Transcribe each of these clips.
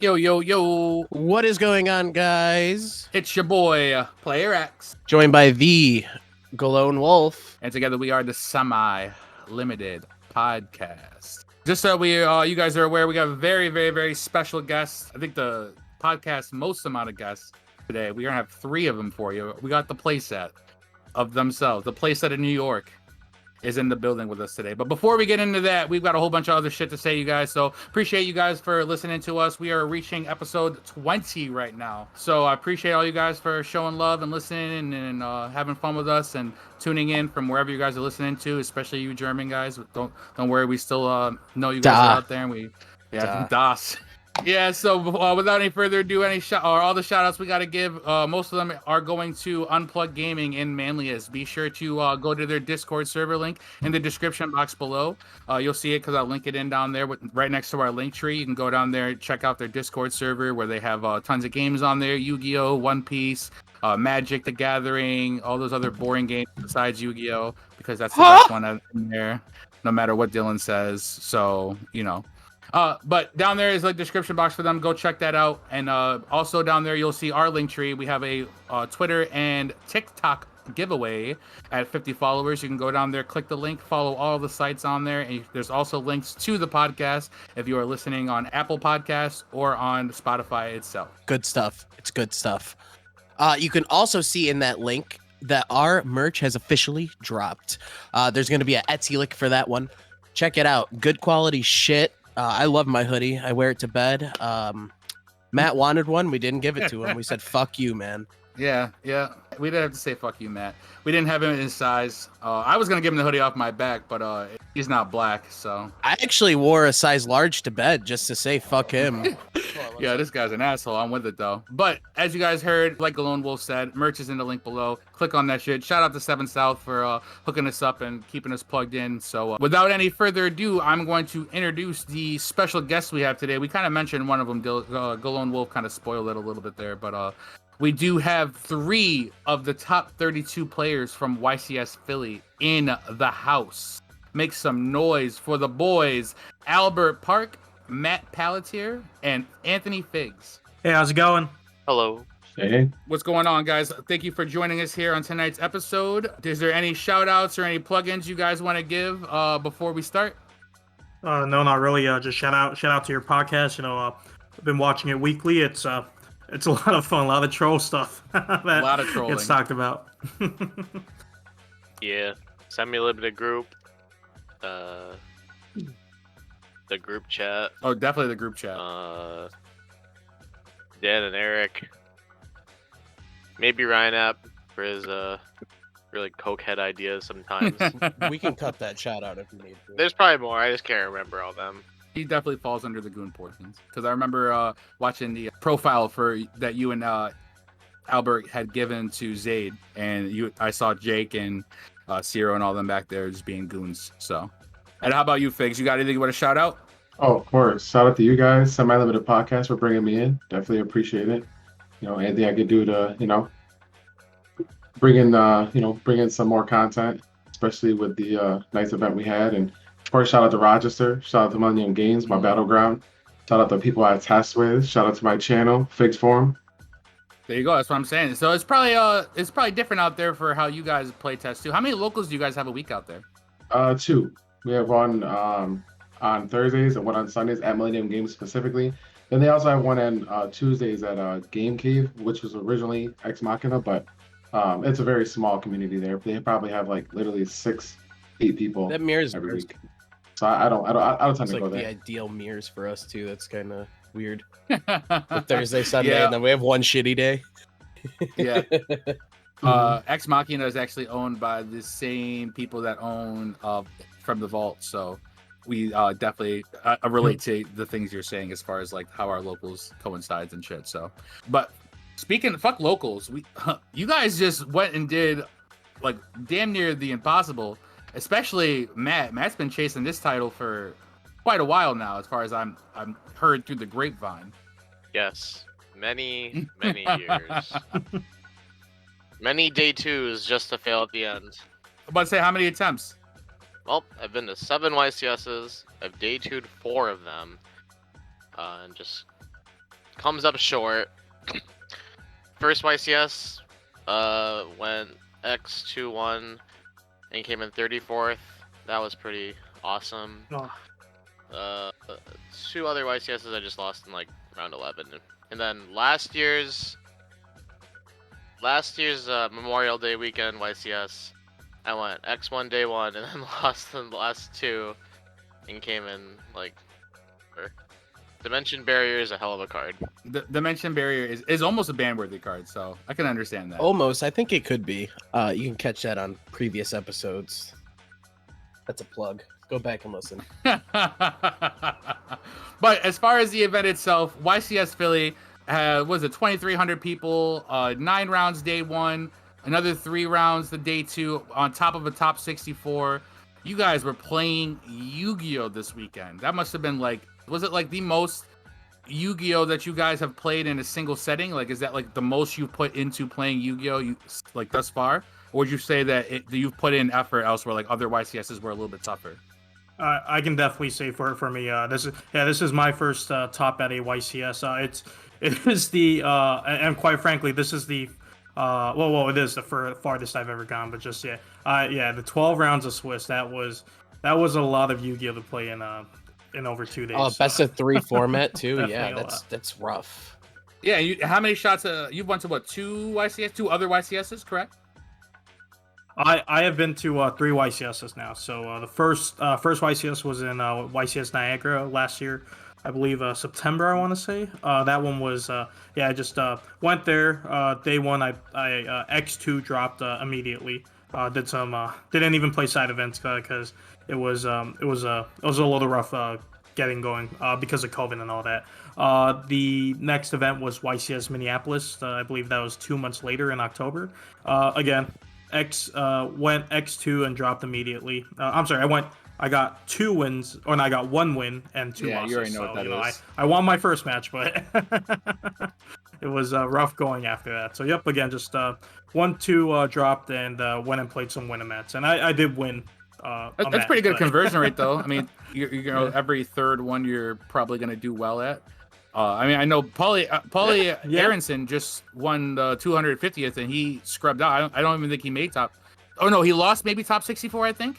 Yo, yo, yo. What is going on, guys? It's your boy, Player X. Joined by the Galone Wolf. And together we are the Semi-Limited Podcast. Just so you guys are aware, we got a very, very, very special guest. I think the podcast most amount of guests today. We're going to have 3 of them for you. We got the Playset of themselves. The Playset in New York is in the building with us today. But before we get into that, we've got a whole bunch of other shit to say, you guys. So appreciate you guys for listening to us. We are reaching episode 20 right now. So I appreciate all you guys for showing love and listening and having fun with us and tuning in from wherever you guys are listening to, especially you German guys. Don't worry, we still know you guys are out there, and Das. Yeah, so without any further ado, all the shout outs we got to give, most of them are going to Unplugged Gaming in Manlius. Be sure to go to their Discord server link in the description box below. You'll see it because I'll link it in down there right next to our link tree. You can go down there, check out their Discord server where they have tons of games on there: Yu-Gi-Oh!, One Piece, Magic the Gathering, all those other boring games besides Yu-Gi-Oh! Because that's the best one in there, no matter what Dylan says. So, you know. But down there is like description box for them. Go check that out. And also down there, you'll see our link tree. We have a Twitter and TikTok giveaway at 50 followers. You can go down there, click the link, follow all the sites on there. And there's also links to the podcast if you are listening on Apple Podcasts or on Spotify itself. Good stuff. It's good stuff. You can also see in that link that our merch has officially dropped. There's going to be an Etsy link for that one. Check it out. Good quality shit. I love my hoodie. I wear it to bed. Matt wanted one. We didn't give it to him. We said, fuck you, man. Yeah. We didn't have to say fuck you, Matt. We didn't have him in his size. I was going to give him the hoodie off my back, but he's not black, so. I actually wore a size large to bed just to say fuck him. Yeah, this guy's an asshole. I'm with it, though. But as you guys heard, like Galone Wolf said, merch is in the link below. Click on that shit. Shout out to 7 South for hooking us up and keeping us plugged in. So without any further ado, I'm going to introduce the special guest we have today. We kind of mentioned one of them. Galone Wolf kind of spoiled it a little bit there, but we do have 3 of the top 32 players from YCS Philly in the house. Make some noise for the boys, Albert Park, Matt Pelletier, and Anthony Figs. Hey, how's it going? Hello. Hey. What's going on, guys? Thank you for joining us here on tonight's episode. Is there any shout outs or any plugins you guys want to give before we start? No, not really. Just shout out to your podcast. I've been watching it weekly. It's a lot of fun, a lot of troll stuff that a lot of trolling gets talked about. Yeah, Semi-Limited group. The group chat. Oh, definitely the group chat. Dan and Eric. Maybe Ryan App for his really cokehead ideas sometimes. We can cut that shout out if you need to. There's probably more. I just can't remember all them. He definitely falls under the goon portions because I remember watching the profile that you and Albert had given to Zaid, and I saw Jake and Ciro and all them back there just being goons. So, and how about you, Figs? You got anything you want to shout out? Oh, of course. Shout out to you guys, Semi-Limited Podcast, for bringing me in. Definitely appreciate it. Anything I could do to, bring in some more content, especially with the nice event we had. And of course, shout out to Rochester. Shout out to Millennium Games, my battleground. Shout out to people I test with. Shout out to my channel, Figs Forum. There you go. That's what I'm saying. So it's probably different out there for how you guys play test too. How many locals do you guys have a week out there? 2. We have one on Thursdays and one on Sundays at Millennium Games specifically. Then they also have one on Tuesdays at Game Cave, which was originally Ex Machina, but it's a very small community there. They probably have like literally 6-8 people. That mirrors every week. So I don't tend to go there. The ideal mirrors for us too. That's kind of weird. With Thursday, Sunday, yeah. And then we have one shitty day. Yeah. Ex Machina is actually owned by the same people that own From the Vault, so we definitely relate to the things you're saying as far as like how our locals coincides and shit. So, but speaking fuck locals, you guys just went and did like damn near the impossible. Especially Matt. Matt's been chasing this title for quite a while now, as far as I'm heard through the grapevine. Yes, many years. Many day 2s just to fail at the end. I'm about to say, how many attempts? Well, I've been to 7 YCSs. I've day 2'd 4 of them. And just comes up short. First YCS, went X2 won and came in 34th. That was pretty awesome. Oh. 2 other YCSs I just lost in like round 11, and then last year's Memorial Day weekend YCS, I went X1 day 1 and then lost in the last 2, and came in like. Dimension Barrier is a hell of a card. The Dimension Barrier is almost a ban-worthy card, so I can understand that. Almost. I think it could be. You can catch that on previous episodes. That's a plug. Go back and listen. But as far as the event itself, YCS Philly was it 2,300 people, 9 rounds day 1, another 3 rounds the day 2 on top of a top 64. You guys were playing Yu-Gi-Oh this weekend. That must have been like, was it like the most Yu-Gi-Oh that you guys have played in a single setting? Like, is that like the most you've put into playing Yu-Gi-Oh like thus far? Or would you say that you've put in effort elsewhere, like other YCSs were a little bit tougher? I can definitely say for me, this is my first top at a YCS. It is the and quite frankly, this is the it is the farthest I've ever gone. But just the 12 rounds of Swiss. That was a lot of Yu-Gi-Oh to play in over 2 days. Oh, best of 3 format too. Yeah, Definitely that's rough. Yeah, how many shots? You've went to what, 2 other YCSs, correct? I have been to 3 YCSs now. So the first YCS was in YCS Niagara last year, I believe September. I want to say that one was I just went there day 1. I X2 dropped immediately. Didn't even play side events because it was a little rough getting going because of COVID and all that. The next event was YCS Minneapolis. I believe that was 2 months later in October. Again, went X2 and dropped immediately. I'm sorry, I got 2 wins, or no, I got 1 win and 2 losses. You already know what that is. I won my first match, but it was rough going after that. So yep, again, just 1-2 dropped and went and played some Winamats, and I did win. That's pretty good conversion rate, though. I mean, you know, every 3rd one you're probably going to do well at. I mean, I know Paulie Aronson just won the 250th, and he scrubbed out. I don't even think he made top. Oh no, he lost maybe top 64, I think.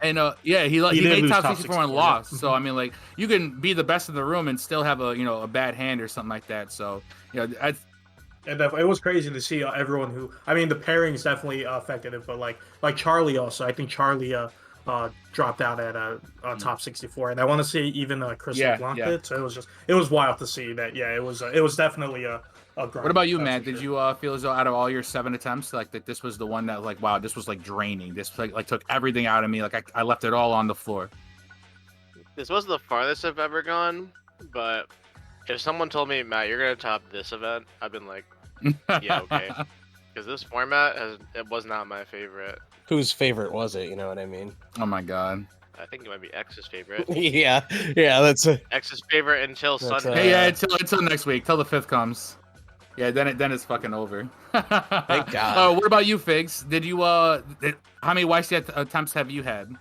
And he made top 64 and lost. So I mean, like, you can be the best in the room and still have a bad hand or something like that. So and it was crazy to see everyone who. I mean, the pairings definitely affected it, but like Charlie also. I think Charlie dropped out at top 64, and I want to see even Chris LeBlanc did. So it was wild to see that. Yeah, it was definitely a grind. What about you, Matt? Did you feel as though out of all your 7 attempts, like that this was the one that like, wow, this was like draining. This like took everything out of me. Like I left it all on the floor. This wasn't the farthest I've ever gone, but if someone told me, Matt, you're gonna top this event, I've been like, yeah, okay, because this format it was not my favorite. Whose favorite was it? You know what I mean? Oh my god. I think it might be X's favorite. yeah, that's X's favorite until Sunday. Hey, yeah, until next week, till the 5th comes. Yeah, then it's fucking over. Thank God. What about you, Figs? Did you how many YCS attempts have you had?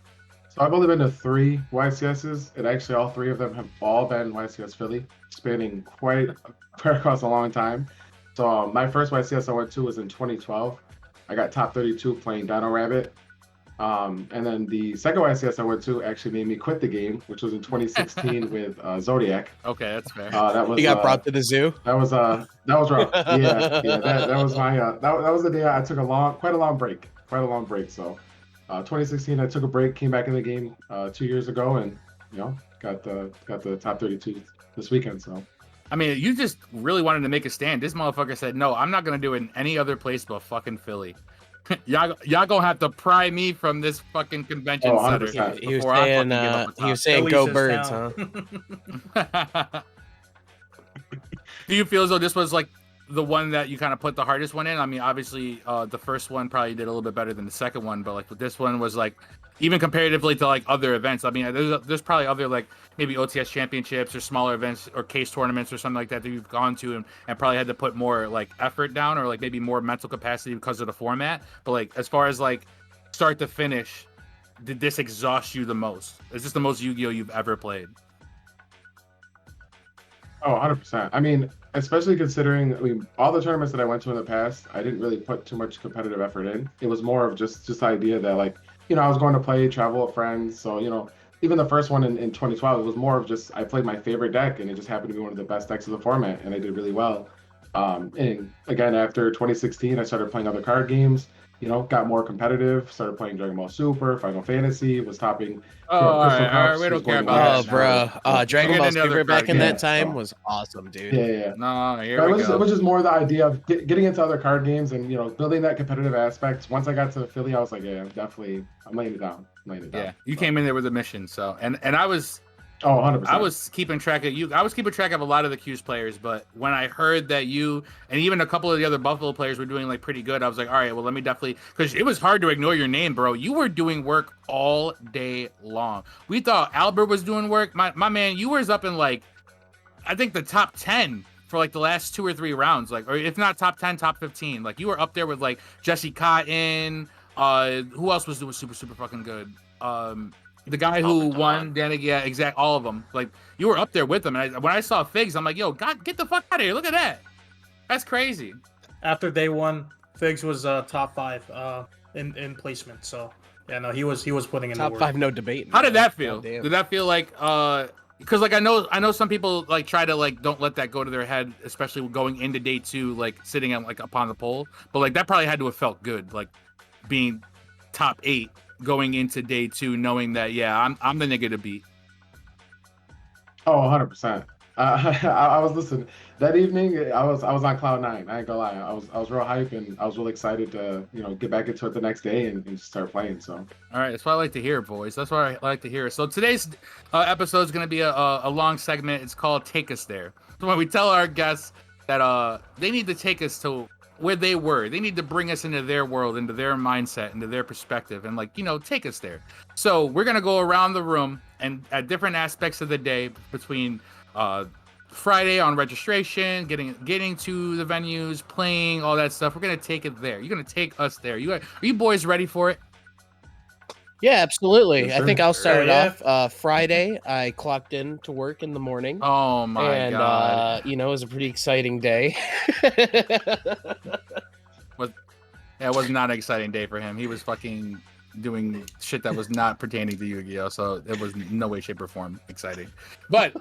So I've only been to 3 YCSs, and actually all 3 of them have all been YCS Philly, spanning quite across a long time. So my first YCS I went to was in 2012. I got top 32 playing Dino Rabbit. And then the second YCS I went to actually made me quit the game, which was in 2016 with Zodiac. Okay, that's fair. You got brought to the zoo. That was rough. Yeah. That was my that was the day I took quite a long break. So 2016 I took a break, came back in the game 2 years ago, and got the top 32 this weekend. So. I mean, you just really wanted to make a stand. This motherfucker said, "No, I'm not gonna do it in any other place but fucking Philly." y'all gonna have to pry me from this fucking convention center. He was saying go birds, huh? Do you feel as though this was like the one that you kind of put the hardest one in? I mean, obviously, the first one probably did a little bit better than the second one, but like this one was like, even comparatively to like other events. I mean, there's probably other like maybe OTS championships or smaller events or case tournaments or something like that you've gone to and probably had to put more like effort down or like maybe more mental capacity because of the format. But like as far as like start to finish, did this exhaust you the most? Is this the most Yu-Gi-Oh you've ever played? Oh, 100%. I mean, especially considering, I mean, all the tournaments that I went to in the past, I didn't really put too much competitive effort in. It was more of just the idea that, like, I was going to play, travel with friends. So, even the first one in 2012, it was more of just I played my favorite deck, and it just happened to be one of the best decks of the format, and I did really well. And again, after 2016, I started playing other card games. Got more competitive. Started playing Dragon Ball Super, Final Fantasy. Was topping Oh, all Crystal right, all right, Cups. we Was don't care winning about Oh, Last that bro. Tour. So, Dragon Get Ball into other Super back card in that games. time So. was awesome, dude. Yeah. No, here But we it go. was just more the idea of getting into other card games and building that competitive aspect. Once I got to Philly, I was like, yeah, I'm laying it down. Yeah, you came in there with a mission, so and I was 100%. I was keeping track of you. I was keeping track of a lot of the Q's players, but when I heard that you and even a couple of the other Buffalo players were doing like pretty good, I was like, all right, well, let me definitely, because it was hard to ignore your name, bro. You were doing work all day long. We thought Albert was doing work. My man, you was up in like, I think the top 10 for like the last 2 or 3 rounds, like, or if not top 10, top 15. Like you were up there with like Jesse Cotton. Who else was doing super fucking good? The guy who won, Danik, yeah, exact, all of them. Like you were up there with them, and when I saw Figs, I'm like, yo, God, get the fuck out of here! Look at that, that's crazy. After day one, Figs was top 5 in placement. So yeah, no, he was putting in Top the work. 5, no debate. How did that feel? Goddamn. Did that feel like because like I know some people like try to like don't let that go to their head, especially going into day 2, like sitting at like upon the pole. But like that probably had to have felt good, like being top 8 going into day 2, knowing that I'm the nigga to beat. Oh, 100%. I was listening that evening. I was on cloud 9. I ain't gonna lie. I was real hype, and I was really excited to get back into it the next day and start playing. So All right, that's what I like to hear, boys. That's what I like to hear. So today's episode is going to be a long segment. It's called "Take Us There." So when we tell our guests that they need to take us to where they were, they need to bring us into their world, into their mindset, into their perspective, and take us there. So we're gonna go around the room and at different aspects of the day between Friday on registration, getting to the venues, playing, all that stuff. We're gonna take it there. You're gonna take us there. Are you boys ready for it? Yeah, absolutely. Yes, I think sir. I'll start it Yeah. off. Friday, I clocked in to work in the morning. Oh my god! It was a pretty exciting day. It was not an exciting day for him. He was fucking doing shit that was not pertaining to Yu-Gi-Oh! So it was no way, shape, or form exciting. But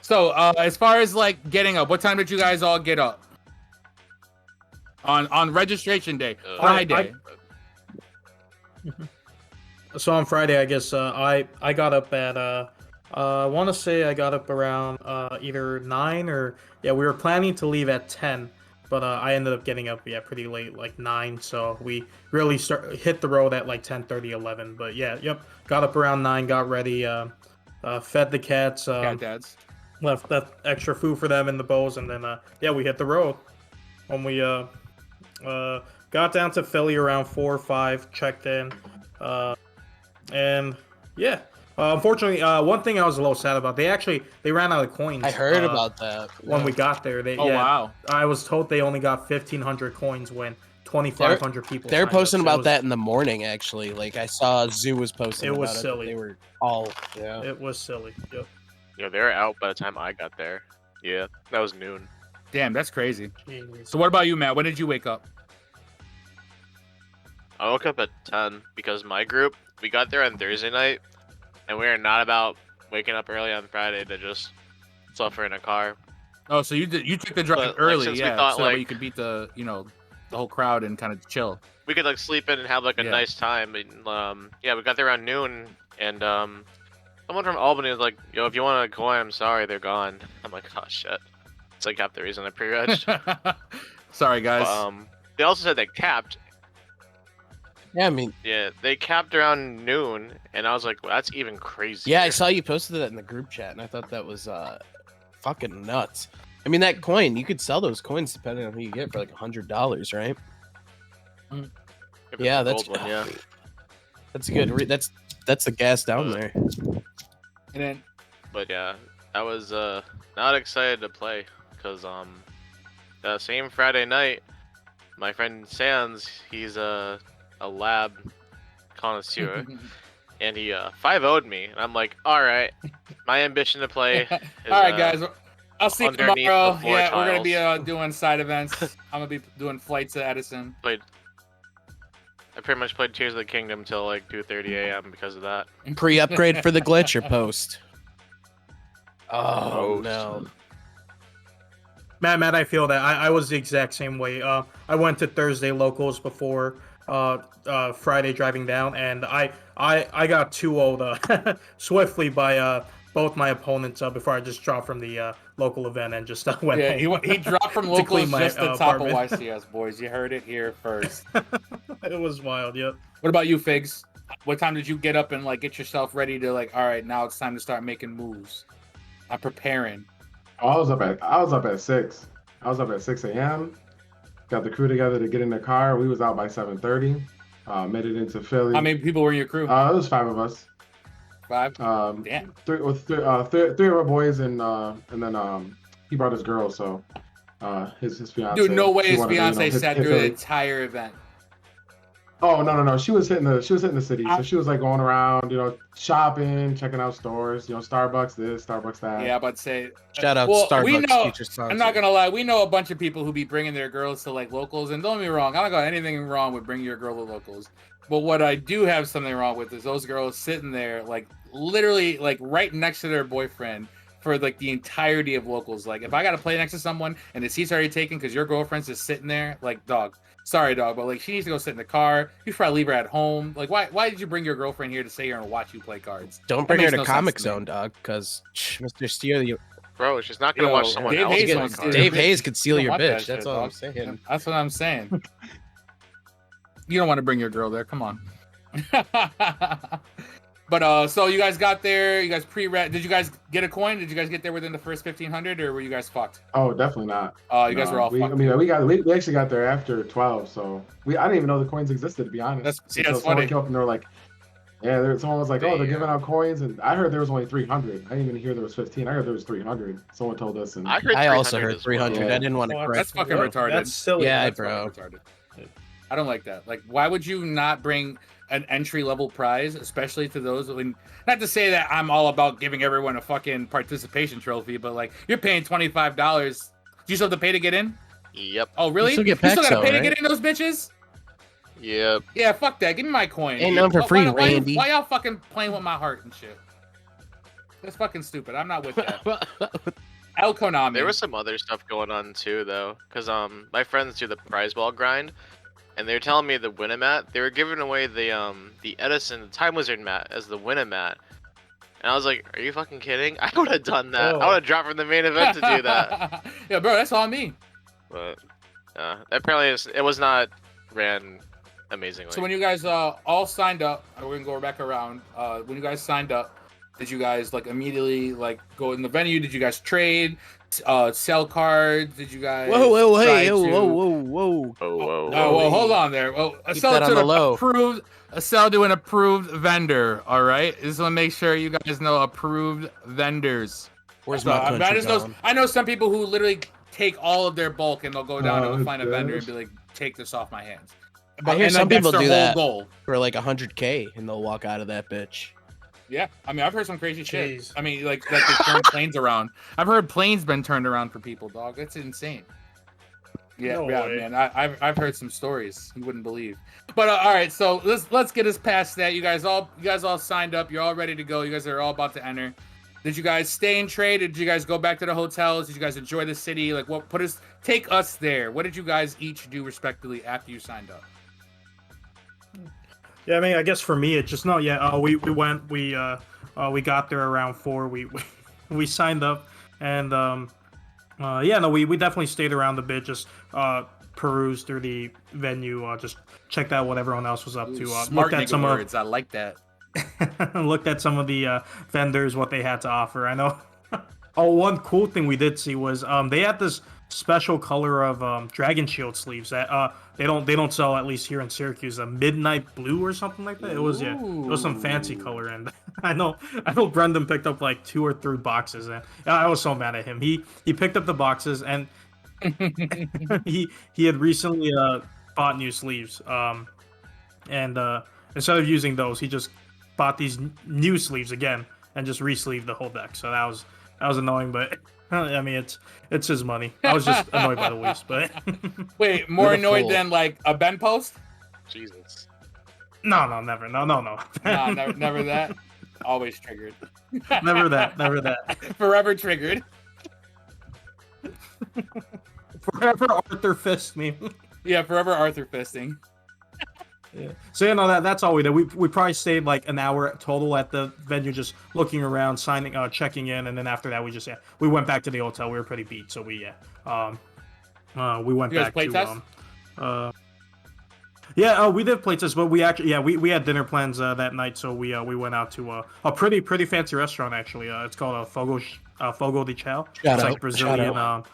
so as far as like getting up, what time did you guys all get up? On registration day, Friday. So on Friday, I guess I got up at I want to say I got up around either 9 or we were planning to leave at 10, but I ended up getting up pretty late, like 9. So we really hit the road at like 10:30, 11. But got up around 9, got ready, fed the cats, Cat dads. left that extra food for them in the bows, and then we hit the road. When we got down to Philly around 4 or 5, checked in. Unfortunately, one thing I was a little sad about, they ran out of coins. I heard about that when we got there. Wow! I was told they only got 1,500 coins when 2,500 people. They're signed posting up. about that in the morning. Actually, like I saw Zoo was posting. It was about silly. They were all It was silly. Yep. Yeah, they were out by the time I got there. Yeah, that was noon. Damn, that's crazy. Jeez. So what about you, Matt? When did you wake up? I woke up at 10 because my group, we got there on Thursday night, and we are not about waking up early on Friday to just suffer in a car. Oh, so you took the drive But, like, early, since we yeah, thought, so that way like- you could beat the the whole crowd and kind of chill. We could like sleep in and have like a Yeah. nice time. And, we got there around noon, and someone from Albany was like, "Yo, if you want a coin, I'm sorry, they're gone." I'm like, "Oh shit." It's like half the reason I pre-regged. Sorry, guys. They also said they capped. Yeah, I mean, Yeah, they capped around noon, and I was like, well, "That's even crazy." yeah, I saw you posted that in the group chat, and I thought that was fucking nuts. I mean, that coin, you could sell those coins depending on who you get for like $100, right? If it's Yeah, the that's gold one, yeah. that's a good. That's the gas down there. And then But yeah, I was not excited to play because that same Friday night, my friend Sans, he's a lab connoisseur, and he 5-0'd me, and I'm like, all right, my ambition to play. Is, all right, guys. I'll see you underneath tomorrow. the floor Yeah, we're gonna be tiles. doing side events. I'm gonna be doing flights to Edison. I pretty much played Tears of the Kingdom till like 2:30 a.m. because of that. Pre-upgrade for the glitch or post? Oh Post. no. Matt, I feel that I was the exact same way. I went to Thursday locals before Friday driving down, and I got 2-0'd swiftly by both my opponents before I just dropped from the local event and just went Yeah, home. he dropped from To locals clean my, just to top of apartment. YCS, boys. You heard it here first. It was wild. Yep. What about you, Figs? What time did you get up and like get yourself ready to like? All right, now it's time to start making moves. I'm preparing. Oh, I was up at 6. I was up at 6 a.m. Got the crew together to get in the car. We was out by 7:30. Made it into Philly. How many people were in your crew? It was 5 of us. 5. Damn. Three of our boys and then he brought his girl, so his fiance. Dude, no way she his wanted to, fiance sat hit through the Philly. entire event. Oh no! She was hitting the city, so she was like going around, shopping, checking out stores, Starbucks this, Starbucks that. Yeah, but say Shout out well, Starbucks we know. future sponsor. I'm not gonna lie. We know a bunch of people who be bringing their girls to like locals, and don't get me wrong. I don't got anything wrong with bringing your girl to locals. But what I do have something wrong with is those girls sitting there, like literally, like right next to their boyfriend for like the entirety of locals. Like if I gotta play next to someone and the seat's already taken because your girlfriend's just sitting there, like dog. Sorry, dog, but like she needs to go sit in the car. You should probably leave her at home. Like, why did you bring your girlfriend here to sit here and watch you play cards? Don't That bring her makes to no Comic sense to me. Zone, dog, because Mr. Steele, Bro, she's not gonna Yo, watch someone Dave else Hayes play wants to- cards. Dave Hayes could steal You your don't want that bitch. That's shit, all I'm dog. saying. That's what I'm saying. You don't want to bring your girl there. Come on. But so you guys got there. You guys pre-read. Did you guys get a coin? Did you guys get there within the first 1,500, or were you guys fucked? Oh, definitely not. You guys were all we, fucked. I mean, we actually got there after 12, so I didn't even know the coins existed, to be honest. That's Until someone funny. came up and they were like, someone was like, oh, they're Damn. giving out coins, and I heard there was only 300. I didn't even hear there was 15. I heard there was 300. Someone told us, and I heard I also 300 heard as 300. well. Yeah. I didn't want to Well, That's correct. fucking retarded. That's silly. Yeah, That's bro. fucking retarded. I don't like that. Like, why would you not bring an entry level prize, especially to those? I mean, not to say that I'm all about giving everyone a fucking participation trophy, but like, you're paying $25. Do you still have to pay to get in? Yep. Oh, really? You still get You still packs gotta though, pay to right? get in those bitches? Yep. Yeah, fuck that. Give me my coin. Ain't none for Why- free, why Randy. Why y'all fucking playing with my heart and shit? That's fucking stupid. I'm not with that. El Konami. There was some other stuff going on too, though, because my friends do the prize ball grind, and they were telling me the Winamat. They were giving away the Edison Time Wizard mat as the Winamat, and I was like, "Are you fucking kidding? I would have done that. I would have dropped from the main event to do that." Yeah, bro, that's all me. But apparently it was not ran amazingly. So when you guys all signed up, we're gonna go back around. When you guys signed up, did you guys like immediately like go in the venue? Did you guys trade, sell cards? Did you guys? Whoa, try hey, to- whoa. Oh, whoa, Oh, well, hold on there. Well, Keep that on the low. sell to an approved vendor. All right, just want to make sure you guys know approved vendors. Where's So, my I country just know, gone? I know some people who literally take all of their bulk and they'll go down and Oh, they'll find a vendor and gosh. be like, "Take this off my hands." I hear And some that's people their do whole that. Goal. For like 100K, and they'll walk out of that bitch. Yeah, I mean, I've heard some crazy shit. Jeez. I mean, like they turn planes around. I've heard planes been turned around for people, dog. That's insane. Yeah, No yeah, way. man. I've heard some stories you wouldn't believe. But all right, so let's get us past that. You guys all signed up. You're all ready to go. You guys are all about to enter. Did you guys stay and trade? Did you guys go back to the hotels? Did you guys enjoy the city? Like, take us there. What did you guys each do respectively after you signed up? Yeah, I mean, I guess for me, it just we went, we got there around 4. We signed up, and we definitely stayed around a bit, just perused through the venue, just checked out what everyone else was up to. Smart Looked at nigga some words. I like that. looked at some of the vendors, what they had to offer. I know. Oh, one cool thing we did see was they had this special color of Dragon Shield sleeves that they don't sell, at least here in Syracuse, a midnight blue or something like that. It was some fancy color, and I know Brendan picked up like 2 or 3 boxes, and I was so mad at him. He picked up the boxes, and he had recently bought new sleeves, and instead of using those, he just bought these new sleeves again and just re-sleeved the whole deck. So that was annoying, but I mean, it's his money. I was just annoyed by the lease, but Wait, more You're the annoyed fool. than like a Ben post? Jesus. no, never, no. Nah, never that. Always triggered. never that. Forever triggered. Forever Arthur fist me. Yeah, forever Arthur fisting. Yeah. So that's all we did. We probably stayed like an hour total at the venue, just looking around, signing, checking in, and then after that we went back to the hotel. We were pretty beat, so we went You guys back play to test? we did play test, but we actually we had dinner plans that night, so we went out to a pretty fancy restaurant actually. It's called Fogo de Chao. It's like Brazilian.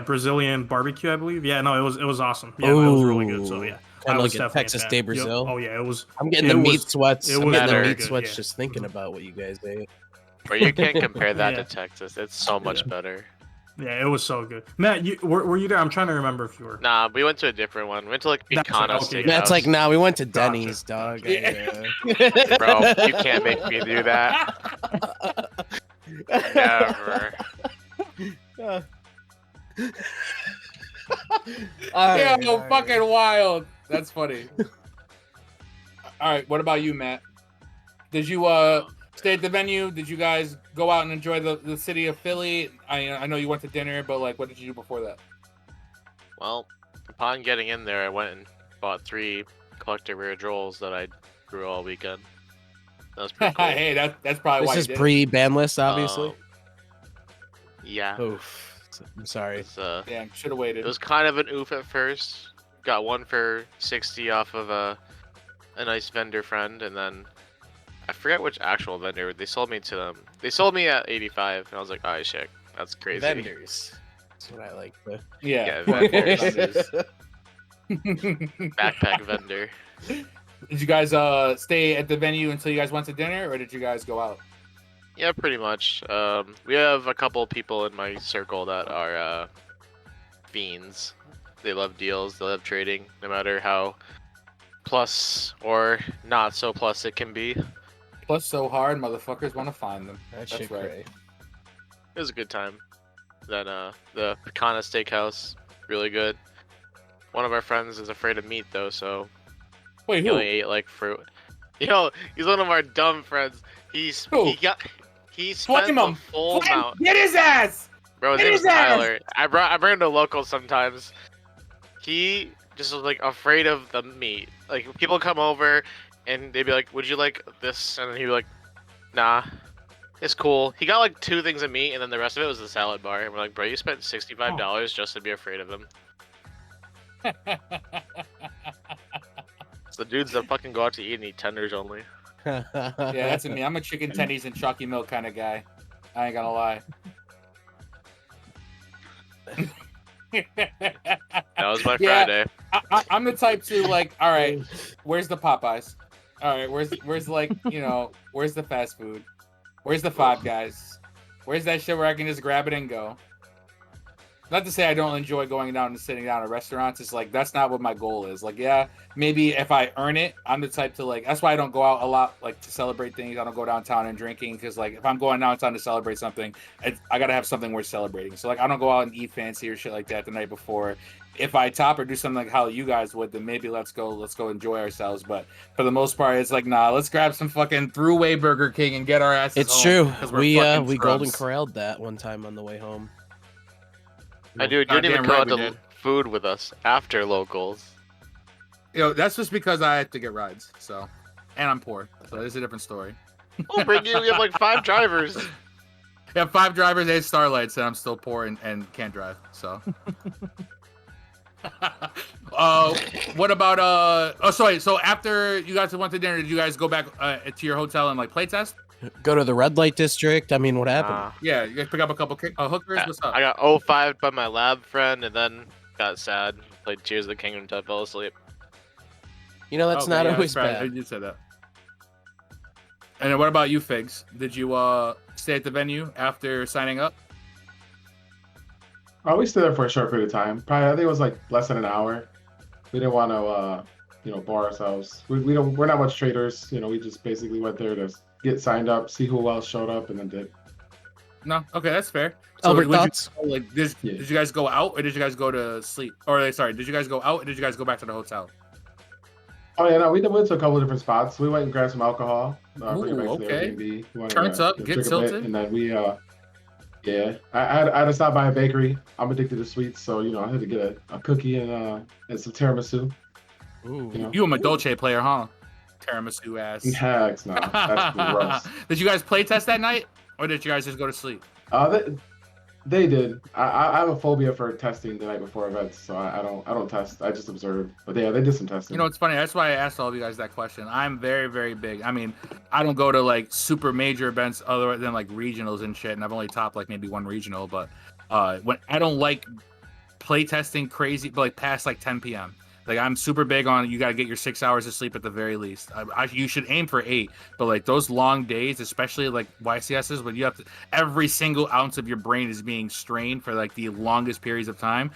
Brazilian barbecue, I believe. Yeah, no, it was awesome. Yeah, no, it was really good. So yeah. Kind I of was like a definitely a Texas fan. Day Yep. Brazil. Oh yeah, it was. I'm getting it the was- meat sweats. it I'm was getting the very meat good, sweats yeah. just thinking about what you guys ate. Bro, you can't compare that Yeah. to Texas. It's so much better. Yeah, it was so good. Matt, were you there? I'm trying to remember if you were. Nah, we went to a different one. We went to like That's Picana right, okay, Steakhouse. That's like, nah, we went to Gotcha. Denny's, dog. Yeah. Bro, you can't make me do that. Never. Yeah, no, fucking wild. That's funny. All right, what about you, Matt? Did you stay at the venue? Did you guys go out and enjoy the city of Philly? I know you went to dinner, but like, what did you do before that? Well, upon getting in there, I went and bought 3 collector rare jewels that I grew all weekend. That was pretty cool. Hey, that's probably why This is you did it. pre-ban list, obviously. Yeah. Oof. I'm sorry. It's, Yeah, should have waited. it was kind of an oof at first. Got one for 60 off of a nice vendor friend, and then I forget which actual vendor. They sold me to them. They sold me at 85, and I was like, "Oh shit, that's crazy." Vendors. That's what I like. Yeah. Yeah, vendors. Backpack vendor. Did you guys stay at the venue until you guys went to dinner, or did you guys go out? Yeah, pretty much. We have a couple people in my circle that are fiends. They love deals. They love trading, no matter how plus or not so plus it can be. Plus, so hard, motherfuckers want to find them. That That's shit right. cray. It was a good time. Then the Picana Steakhouse, really good. One of our friends is afraid of meat though, so Wait, he who? only ate like fruit. Yo, he's one of our dumb friends. He Who? spent Flame the him! full Flame- amount. Get his ass! Bro, his Get name is his ass! Tyler. I bring him to locals sometimes. He just was like afraid of the meat. Like people come over and they'd be like, "Would you like this?" And then he'd be like, "Nah, it's cool." He got like 2 things of meat, and then the rest of it was the salad bar. And we're like, "Bro, you spent $65 just to be afraid of him." It's the dudes that fucking go out to eat and eat tenders only. Yeah, that's me. I'm a chicken tendies and chalky milk kind of guy. I ain't gonna lie. That was my Yeah. Friday. I'm the type to like, all right, where's the Popeyes? All right, where's like, where's the fast food? Where's the Five Guys? Where's that shit where I can just grab it and go? Not to say I don't enjoy going down and sitting down at restaurants. It's like, that's not what my goal is. Like, yeah, maybe if I earn it, I'm the type to like, that's why I don't go out a lot, like to celebrate things. I don't go downtown and drinking. Cause like, if I'm going downtown to celebrate something, I gotta have something worth celebrating. So like, I don't go out and eat fancy or shit like that the night before. If I top or do something like how you guys would, then maybe let's go enjoy ourselves. But for the most part, it's like, nah, let's grab some fucking throughway Burger King and get our asses It's home, true. 'cause we're We fucking golden scrubs. corralled that one time on the way home. I do. You didn't even Goddamn go right out we to did. food with us after locals. That's just because I have to get rides. So, and I'm poor, so there's a different story. We'll bring you. We have like 5 drivers. I have 5 drivers, 8 starlights, and I'm still poor and can't drive. So. What about sorry. So after you guys went to dinner, did you guys go back to your hotel and like play test? Go to the red light district. I mean, what happened? Yeah, you guys pick up a couple hookers. What's up? I got 05 by my lab friend, and then got sad. Played Tears of the Kingdom until I fell asleep. You know, that's Okay, not yeah, always right. bad. You said that. And then what about you, Figs? Did you stay at the venue after signing up? We stayed there for a short period of time. Probably, I think it was like less than an hour. We didn't want to, bore ourselves. We're not much traders. We just basically went there to get signed up, see who else showed up, and then did. No, okay, that's fair. So Albert, would thoughts? did you guys go out or did you guys go to sleep? Or sorry, did you guys go out or did you guys go back to the hotel? Oh yeah, no, we went to a couple of different spots. We went and grabbed some alcohol. Bring it back Ooh, to the okay. Airbnb. We wanted Turns to, up, you know, get drink a bit, tilted. and then we yeah, I had to stop by a bakery. I'm addicted to sweets, so you know I had to get a cookie and some tiramisu. Ooh. You know, You a Dolce player, huh? Tiramisu ass. heck no, that's gross. Did you guys play test that night, or did you guys just go to sleep? They did. I have a phobia for testing the night before events, so I don't test. I just observe. But yeah, they did some testing. You know, it's funny. That's why I asked all of you guys that question. I'm very, very big. I mean, I don't go to like super major events other than like regionals and shit, and I've only topped like maybe one regional. But when I don't like play testing crazy, but like past like 10 p.m. Like I'm super big on you got to get your 6 hours of sleep at the very least. You should aim for 8, but like those long days, especially like YCSs, when you have to every single ounce of your brain is being strained for like the longest periods of time.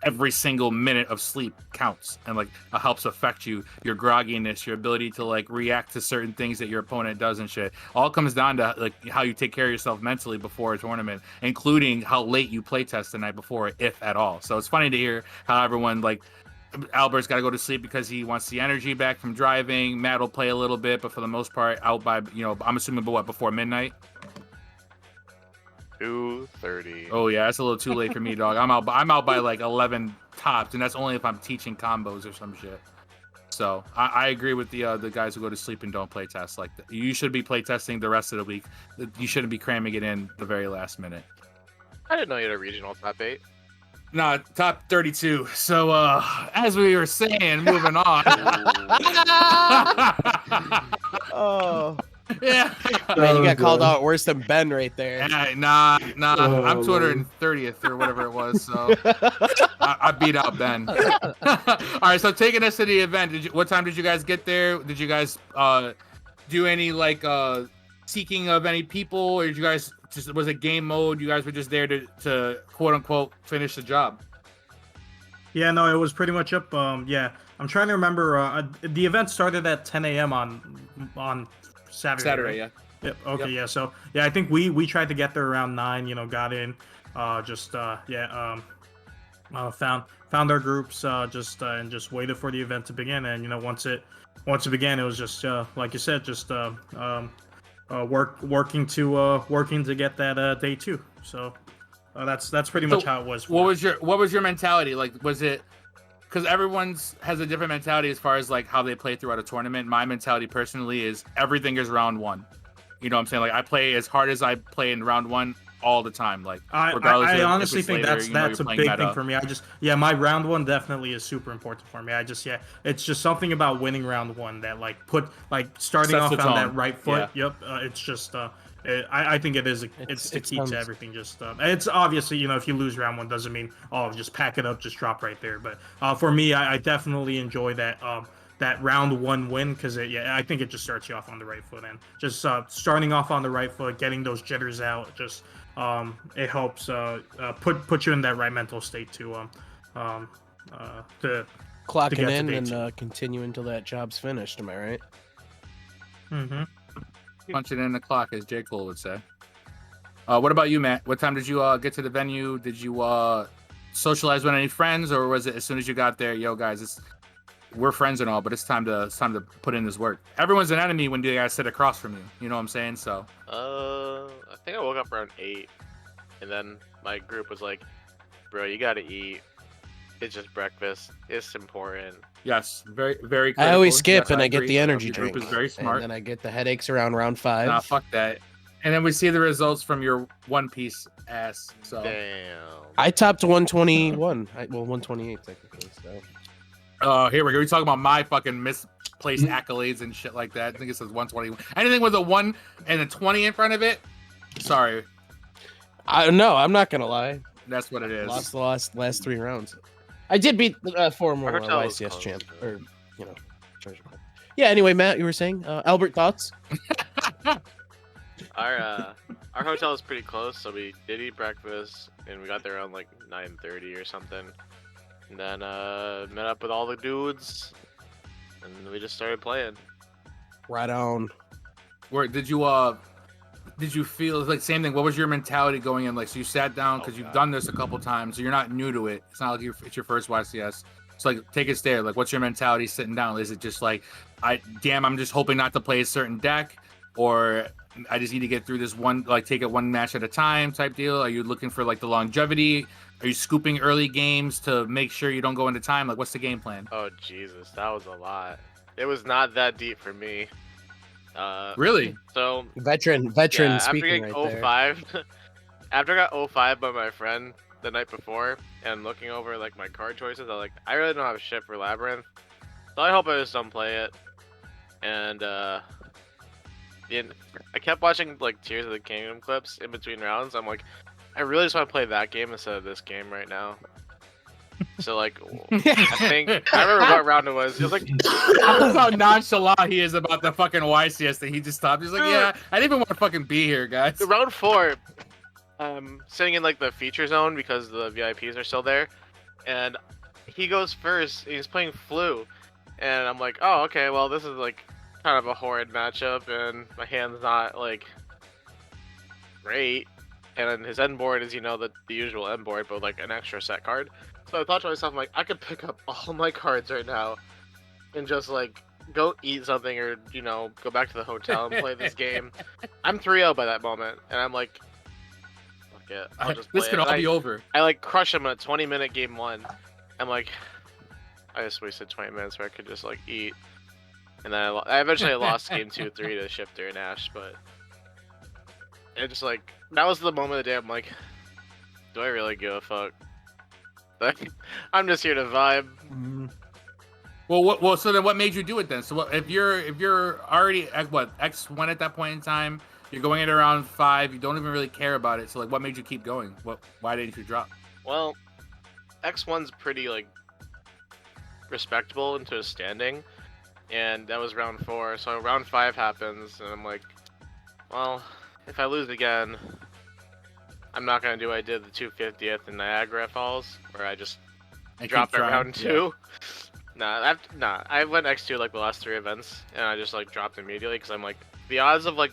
Every single minute of sleep counts and like it helps affect you, your grogginess, your ability to like react to certain things that your opponent does and shit. All comes down to like how you take care of yourself mentally before a tournament, including how late you play test the night before, if at all. So it's funny to hear how everyone like Albert's got to go to sleep because he wants the energy back from driving. Matt will play a little bit, but for the most part, out by, you know, I'm assuming, but what, before midnight? 2:30. Oh yeah, that's a little too late for me, dog. I'm out by like 11 tops, and that's only if I'm teaching combos or some shit. So I agree with the guys who go to sleep and don't play test. Like you should be play testing the rest of the week. You shouldn't be cramming it in the very last minute. I didn't know you had a regional top 8. No, top 32. So as we were saying, moving on. Oh. Yeah. Man, you got called out worse than Ben right there. Nah. Oh, I'm 230th or whatever it was. So I beat out Ben. All right. So taking us to the event. What time did you guys get there? Did you guys do any like seeking of any people, or did you guys just was it game mode? You guys were just there to quote unquote finish the job. Yeah, no, it was pretty much up. Yeah, I'm trying to remember. The event started at 10 a.m. on Saturday. Right? Yeah. Yep. Okay. Yep. Yeah. So yeah, I think we tried to get there around 9. You know, got in. Found our groups. And just waited for the event to begin. And you know, once it began, it was just like you said, just working to get that day 2. So that's pretty much how it was. What was your mentality? Like, was it because everyone's has a different mentality as far as like how they play throughout a tournament? My mentality personally is everything is round 1. You know what I'm saying? Like I play as hard as I play in round 1 all the time. Like regardless I of honestly think later, that's a big thing for me. My round 1 definitely is super important for me. It's just something about winning round 1 that starting Sets off the on tone. that right foot. Yeah. Yep. It's just I think it's the key to everything. Just it's obviously, you know, if you lose round 1 doesn't mean just pack it up, just drop right there. But for me, I definitely enjoy that that round 1 win because I think it just starts you off on the right foot, and just starting off on the right foot, getting those jitters out, just it helps put you in that right mental state to Clocking in and continue until that job's finished. Am I right? Mm-hmm. Punching in the clock, as J. Cole would say. What about you, Matt? What time did you get to the venue? Did you socialize with any friends, or was it as soon as you got there, yo guys, we're friends and all, but it's time to put in this work. Everyone's an enemy when you guys sit across from you. You know what I'm saying? So I think I woke up around 8, and then my group was like, "Bro, you gotta eat. It's just breakfast. It's important." Yes, very, very. I always skip yes, and I agree. get the energy Your drink. Group is very smart. And then I get the headaches around round 5. Nah, fuck that. And then we see the results from your One Piece ass. So Damn. I topped 121. 128 technically. So. Here we go. We talking about my fucking misplaced accolades and shit like that. I think it says 121. Anything with a 1 and a 20 in front of it. Sorry. No, I'm not gonna lie. That's what it is. Lost the last 3 rounds. I did beat former Our hotel was YCS close, champ, though. or you know, treasure hunt. Yeah. Anyway, Matt, you were saying Albert thoughts? Our hotel is pretty close, so we did eat breakfast, and we got there around like 9:30 or something. And then met up with all the dudes, and we just started playing. Right on. Where did you did you feel? Like same thing. What was your mentality going in? Like, so you sat down because you've done this a couple times, so you're not new to it. It's not like it's your first YCS. So like, take us there. Like, what's your mentality sitting down? Is it just like, I'm just hoping not to play a certain deck, or I just need to get through this one, like take it one match at a time type deal? Are you looking for like the longevity? Are you scooping early games to make sure you don't go into time? Like, what's the game plan? Oh Jesus, that was a lot. It was not that deep for me. Really? So Veteran after speaking getting right there. 05, after I got 05 by my friend the night before, and looking over like my card choices, I really don't have shit for Labyrinth, so I hope I just don't play it. And I kept watching like Tears of the Kingdom clips in between rounds. I'm like, I really just want to play that game instead of this game right now. So like, I remember what round it was. It was like, I love how nonchalant he is about the fucking YCS that he just stopped. He's like, yeah, I didn't even want to fucking be here, guys. round 4. Sitting in like the feature zone because the VIPs are still there, and he goes first. And he's playing Flu, and I'm like, oh, okay, well this is like kind of a horrid matchup, and my hand's not like great. And then his end board is, the usual end board, but like an extra set card. So I thought to myself, I'm like, I could pick up all my cards right now and just like go eat something, or go back to the hotel and play this game. I'm 3-0 by that moment, and I'm like, fuck it, I'll just play This could it. all be over. I like crush him in a 20-minute game 1. I'm like, I just wasted 20 minutes where I could just like eat. And then I eventually lost game 2-3 to Shifter and Ash, but it just like, that was the moment of the day. I'm like, do I really give a fuck? Like, I'm just here to vibe. Well, so then what made you do it then? So if you're already at X1 at that point in time, you're going at around 5, you don't even really care about it. So like, what made you keep going? Why didn't you drop? Well, X1's pretty like respectable into his standing, and that was round 4. So round 5 happens, and I'm like, well, if I lose again, I'm not gonna do what I did the 250th in Niagara Falls, where I just dropped at round 2. Yeah. Nah, I went X2 like the last 3 events, and I just like dropped immediately because I'm like, the odds of like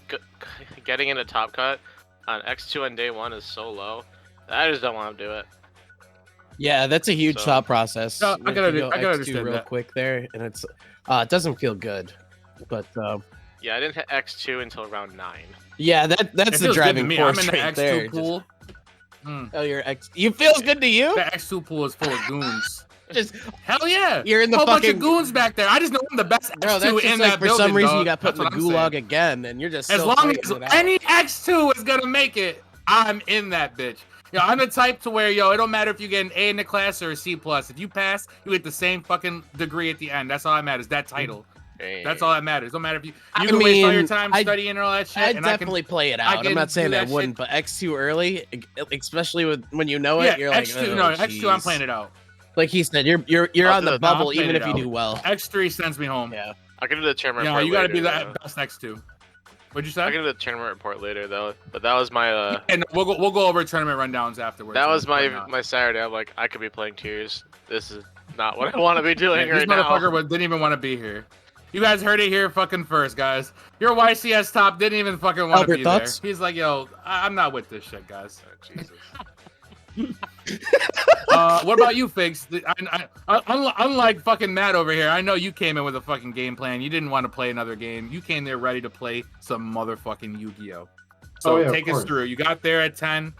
getting into top cut on X2 on day 1 is so low that I just don't want to do it. Yeah, that's a huge So- thought process. No, I gotta X2 understand real that. quick there, and it doesn't feel good. But Yeah, I didn't hit X2 until round 9. yeah, that's It the feels good to driving me. force I'm in the right X2 there. pool. Oh, you're X. You feels good to you? The X2 pool is full of goons. Just Hell yeah! you're in the Whole bunch fucking of goons back there. I just know I'm the best bro. X2 That's just in like that for building. some reason dog. you got put in the That's what I'm gulag saying. again, and you're just As still long fighting as it out. any X2 is gonna make it, I'm in that bitch. I'm the type to where, it don't matter if you get an A in the class or a C+. If you pass, you get the same fucking degree at the end. That's all that matters. That title. That's all that matters. Don't matter if you I can waste all your mean, time I'd- studying and all that shit. I'd and definitely play it out. can I'm not saying do I that wouldn't, but X2 early, especially when you know it, you're like, X2. oh, No, X2. I'm jeez. playing it out. Like he said, you're I'll on do the it. bubble I'm playing even it if you out. do well. X3 sends me home. Yeah. I can do the tournament You report you got to be later, the best X2. What'd you I say? can do the tournament report later though, but that was my And we'll go over tournament rundowns afterwards. that was and whatnot. my Saturday. I'm like, I could be playing Tears. This is not what I want to be doing This right now. motherfucker didn't even want to be here. You guys heard it here fucking first, guys. Your YCS top didn't even fucking want to Albert, be thoughts? there. He's like, yo, I'm not with this shit, guys. Oh, Jesus. What about you, Figs? Unlike fucking Matt over here, I know you came in with a fucking game plan. You didn't want to play another game. You came there ready to play some motherfucking Yu-Gi-Oh! So Oh, yeah, of take us course. through. You got there at 10.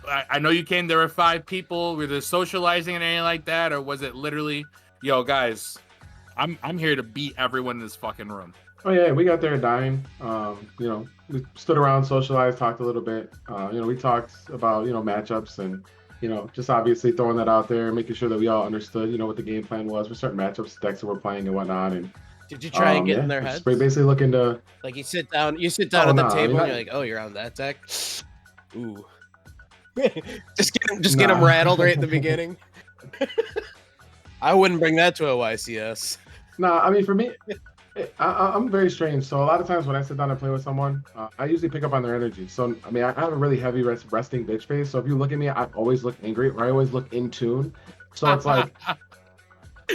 I know you came there with 5 people. Were there socializing and anything like that? Or was it literally, yo, guys, I'm here to beat everyone in this fucking room? Oh yeah, we got there at 9. We stood around, socialized, talked a little bit. We talked about matchups and just obviously throwing that out there, making sure that we all understood what the game plan was for certain matchups, decks that we're playing and whatnot. And Did you try and get in their just heads? basically looking to. Like you sit down Oh, at the no, table, not- and you're like, oh, you're on that deck. Ooh. just get them Nah. rattled right at the beginning. I wouldn't bring that to a YCS. Nah, I mean for me, I'm very strange. So a lot of times when I sit down and play with someone, I usually pick up on their energy. So I mean, I have a really heavy resting bitch face. So if you look at me, I always look angry or I always look in tune. So it's like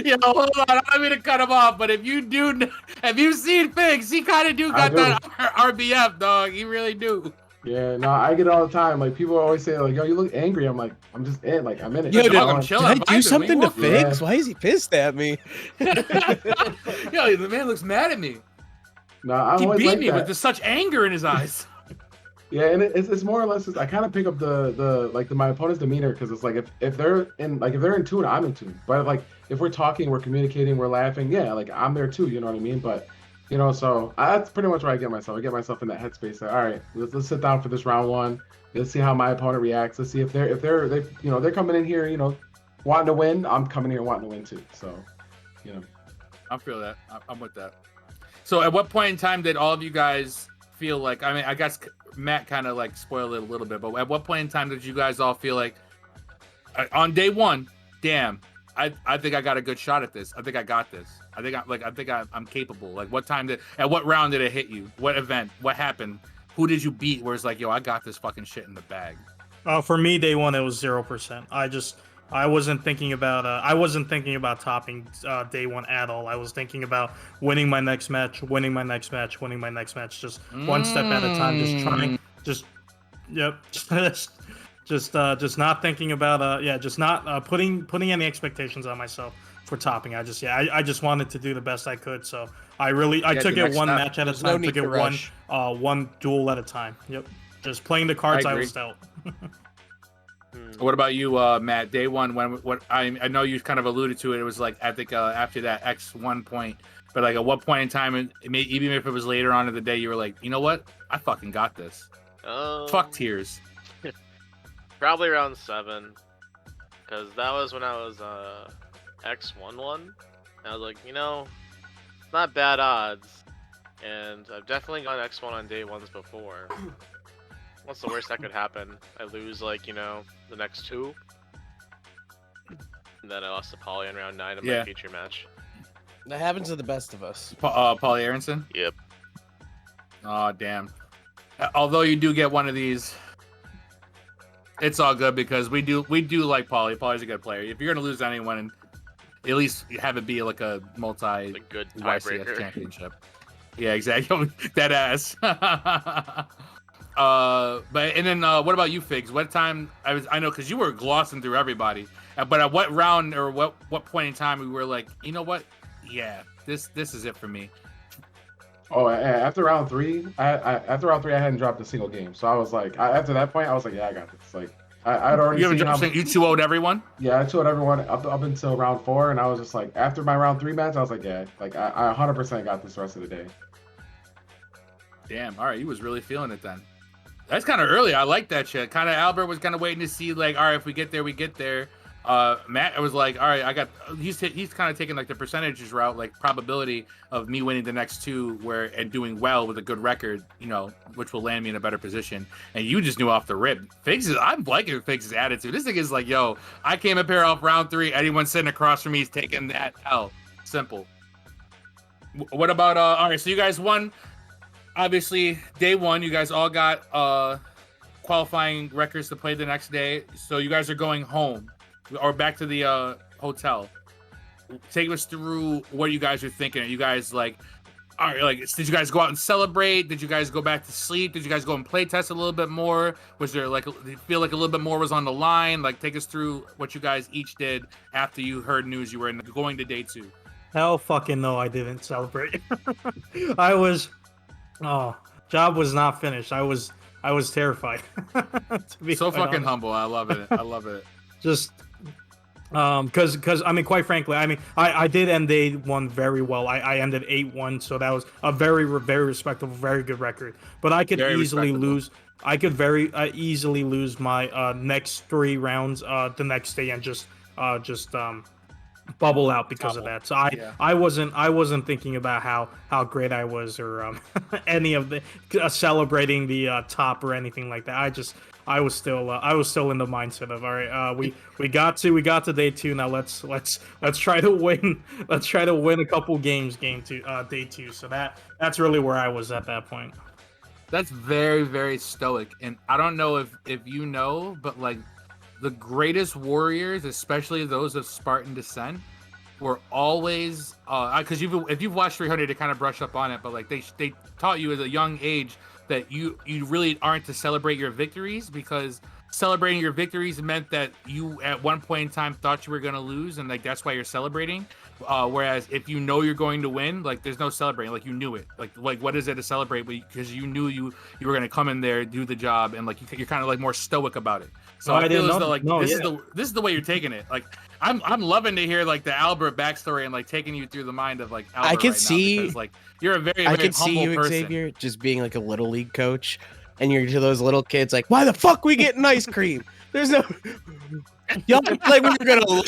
Yo, hold on. I don't mean to cut him off, but if you've seen Figs, he kind of got that RBF, dog. He really do. Yeah, no, I get it all the time. Like people always say, like, "Yo, you look angry." I'm like, I'm just in. Like I'm in it. Yo, You know? I'm did chilling. I do something to Yeah. Figs? Why is he pissed at me? Yo, the man looks mad at me. No, I'm He always beat like me that. with such anger in his eyes. Yeah, and it's more or less just, I kind of pick up my opponent's demeanor because it's like if they're in tune, I'm in tune. But like if we're talking, we're communicating, we're laughing, yeah, like I'm there too. You know what I mean? But so that's pretty much where I get myself. I get myself in that headspace. That all right, let's sit down for this round one. Let's see how my opponent reacts. Let's see if they're coming in here, wanting to win. I'm coming here wanting to win too. So, I feel that. I'm with that. So, at what point in time did all of you guys feel like? I mean, I guess Matt kind of like spoiled it a little bit, but at what point in time did you guys all feel like on day one? Damn, I think I got a good shot at this. I think I got this. I think I'm capable. Like, at what round did it hit you? What event? What happened? Who did you beat? Where it's like, yo, I got this fucking shit in the bag. For me, day one, it was 0%. I wasn't thinking about topping day one at all. I was thinking about winning my next match, winning my next match, winning my next match, just one step at a time, just trying, just not thinking about just not putting any expectations on myself for topping. I just wanted to do the best I could. So I took it one match at a time, took it one duel at a time. Yep, just playing the cards I was dealt. What about you, Matt? Day one, I know you kind of alluded to it. It was like, I think after that X1 point, but like at what point in time, even if it was later on in the day, you were like, you know what? I fucking got this. Fuck tears. Probably around 7, because that was when I was X1. I was like, not bad odds, and I've definitely gone X1 on day ones before. What's the worst that could happen? I lose, the next 2. And then I lost to Polly in round 9 of my feature match. That happens to the best of us. Paulie Aronson? Yep. Oh, damn. Although you do get one of these, it's all good because we do like Paulie. Paulie's a good player. If you're going to lose to anyone, and at least have it be like a good YCS championship. Yeah, exactly. That ass. And then what about you, Figs? What time? I know because you were glossing through everybody, but at what round or what point in time we were like, you know what? Yeah, this is it for me. Oh, after round 3, I hadn't dropped a single game, so I was like, after that point, I was like, yeah, I got this. Like, I'd already you seen you 2-0'd everyone. Yeah, I 2-0'd everyone up until round 4, and I was just like, after my round 3 match, I was like, yeah, like I 100% got this the rest of the day. Damn. All right, he was really feeling it then. That's kind of early. I like that shit. Kind of Albert was kind of waiting to see, like, all right, if we get there, we get there. Matt was like, all right, he's kind of taking like the percentages route, like probability of me winning the next 2 and doing well with a good record, which will land me in a better position. And you just knew off the rip. I'm liking Figs' attitude. This thing is like, yo, I came up here off round 3. Anyone sitting across from me is taking that L. Simple. What about, all right, so you guys won. Obviously, day 1, you guys all got qualifying records to play the next day. So you guys are going home or back to the hotel. Take us through what you guys are thinking. Are you guys like, all right, like, did you guys go out and celebrate? Did you guys go back to sleep? Did you guys go and play test a little bit more? Was there do you feel like a little bit more was on the line? Like, take us through what you guys each did after you heard news you were going to day 2. Hell fucking no, I didn't celebrate. Job was not finished. I was terrified. To be so fucking honest. humble. I love it. I love it. Just because I mean, quite frankly, I mean, I did end day 1 very well. I ended 8-1, so that was a very respectable, very good record. But I could easily lose. I could very easily lose my next 3 rounds the next day and just bubble out because of that. So I wasn't thinking about how great I was or any of the celebrating the top or anything like that. I was still in the mindset of, all right, we got to day 2. Now let's try to win. Let's try to win a couple games day 2. So that's really where I was at that point. That's very, very stoic. And I don't know if you know, but like the greatest warriors, especially those of Spartan descent, were always because if you've watched 300 to kind of brush up on it, but like they taught you at a young age that you really aren't to celebrate your victories, because celebrating your victories meant that you at one point in time thought you were going to lose, and like that's why you're celebrating. Whereas if you know you're going to win, like there's no celebrating, like you knew it. Like what is it to celebrate? Because you knew you were going to come in there, do the job, and like you're kind of like more stoic about it. So I feel as though like this is the way you're taking it. Like I'm loving to hear like the Albert backstory and like taking you through the mind of like Albert. I can right see now, because, like you're a very I very can see humble you, person. Xavier, just being like a little league coach, and you're to those little kids like, why the fuck we getting ice cream? There's no y'all play when you're gonna lose.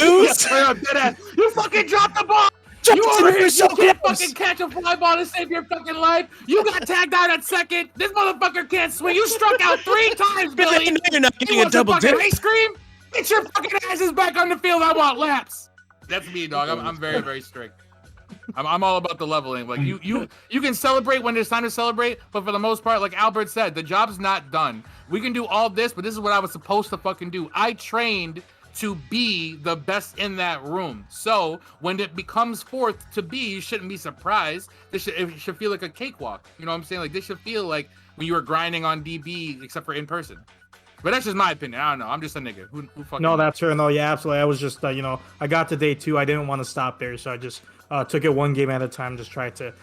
You fucking dropped the ball. You over here, you can't fucking catch a fly ball to save your fucking life. You got tagged out at second. This motherfucker can't swing. You struck out 3 times, Billy. You're not getting You a want some double fucking dip. ice cream? Get your fucking asses back on the field. I want laps. That's me, dog. I'm very very strict. I'm all about the leveling. Like you can celebrate when there's time to celebrate, but for the most part, like Albert said, the job's not done. We can do all this, but this is what I was supposed to fucking do. I trained to be the best in that room. So when it becomes fourth to be, you shouldn't be surprised. It should feel like a cakewalk. You know what I'm saying? Like this should feel like when you were grinding on DB, except for in person. But that's just my opinion. I don't know. I'm just a nigga. Who fucking No, knows? that's fair. No, yeah, absolutely. I was just, I got to day 2. I didn't want to stop there, so I just took it one game at a time. Just tried to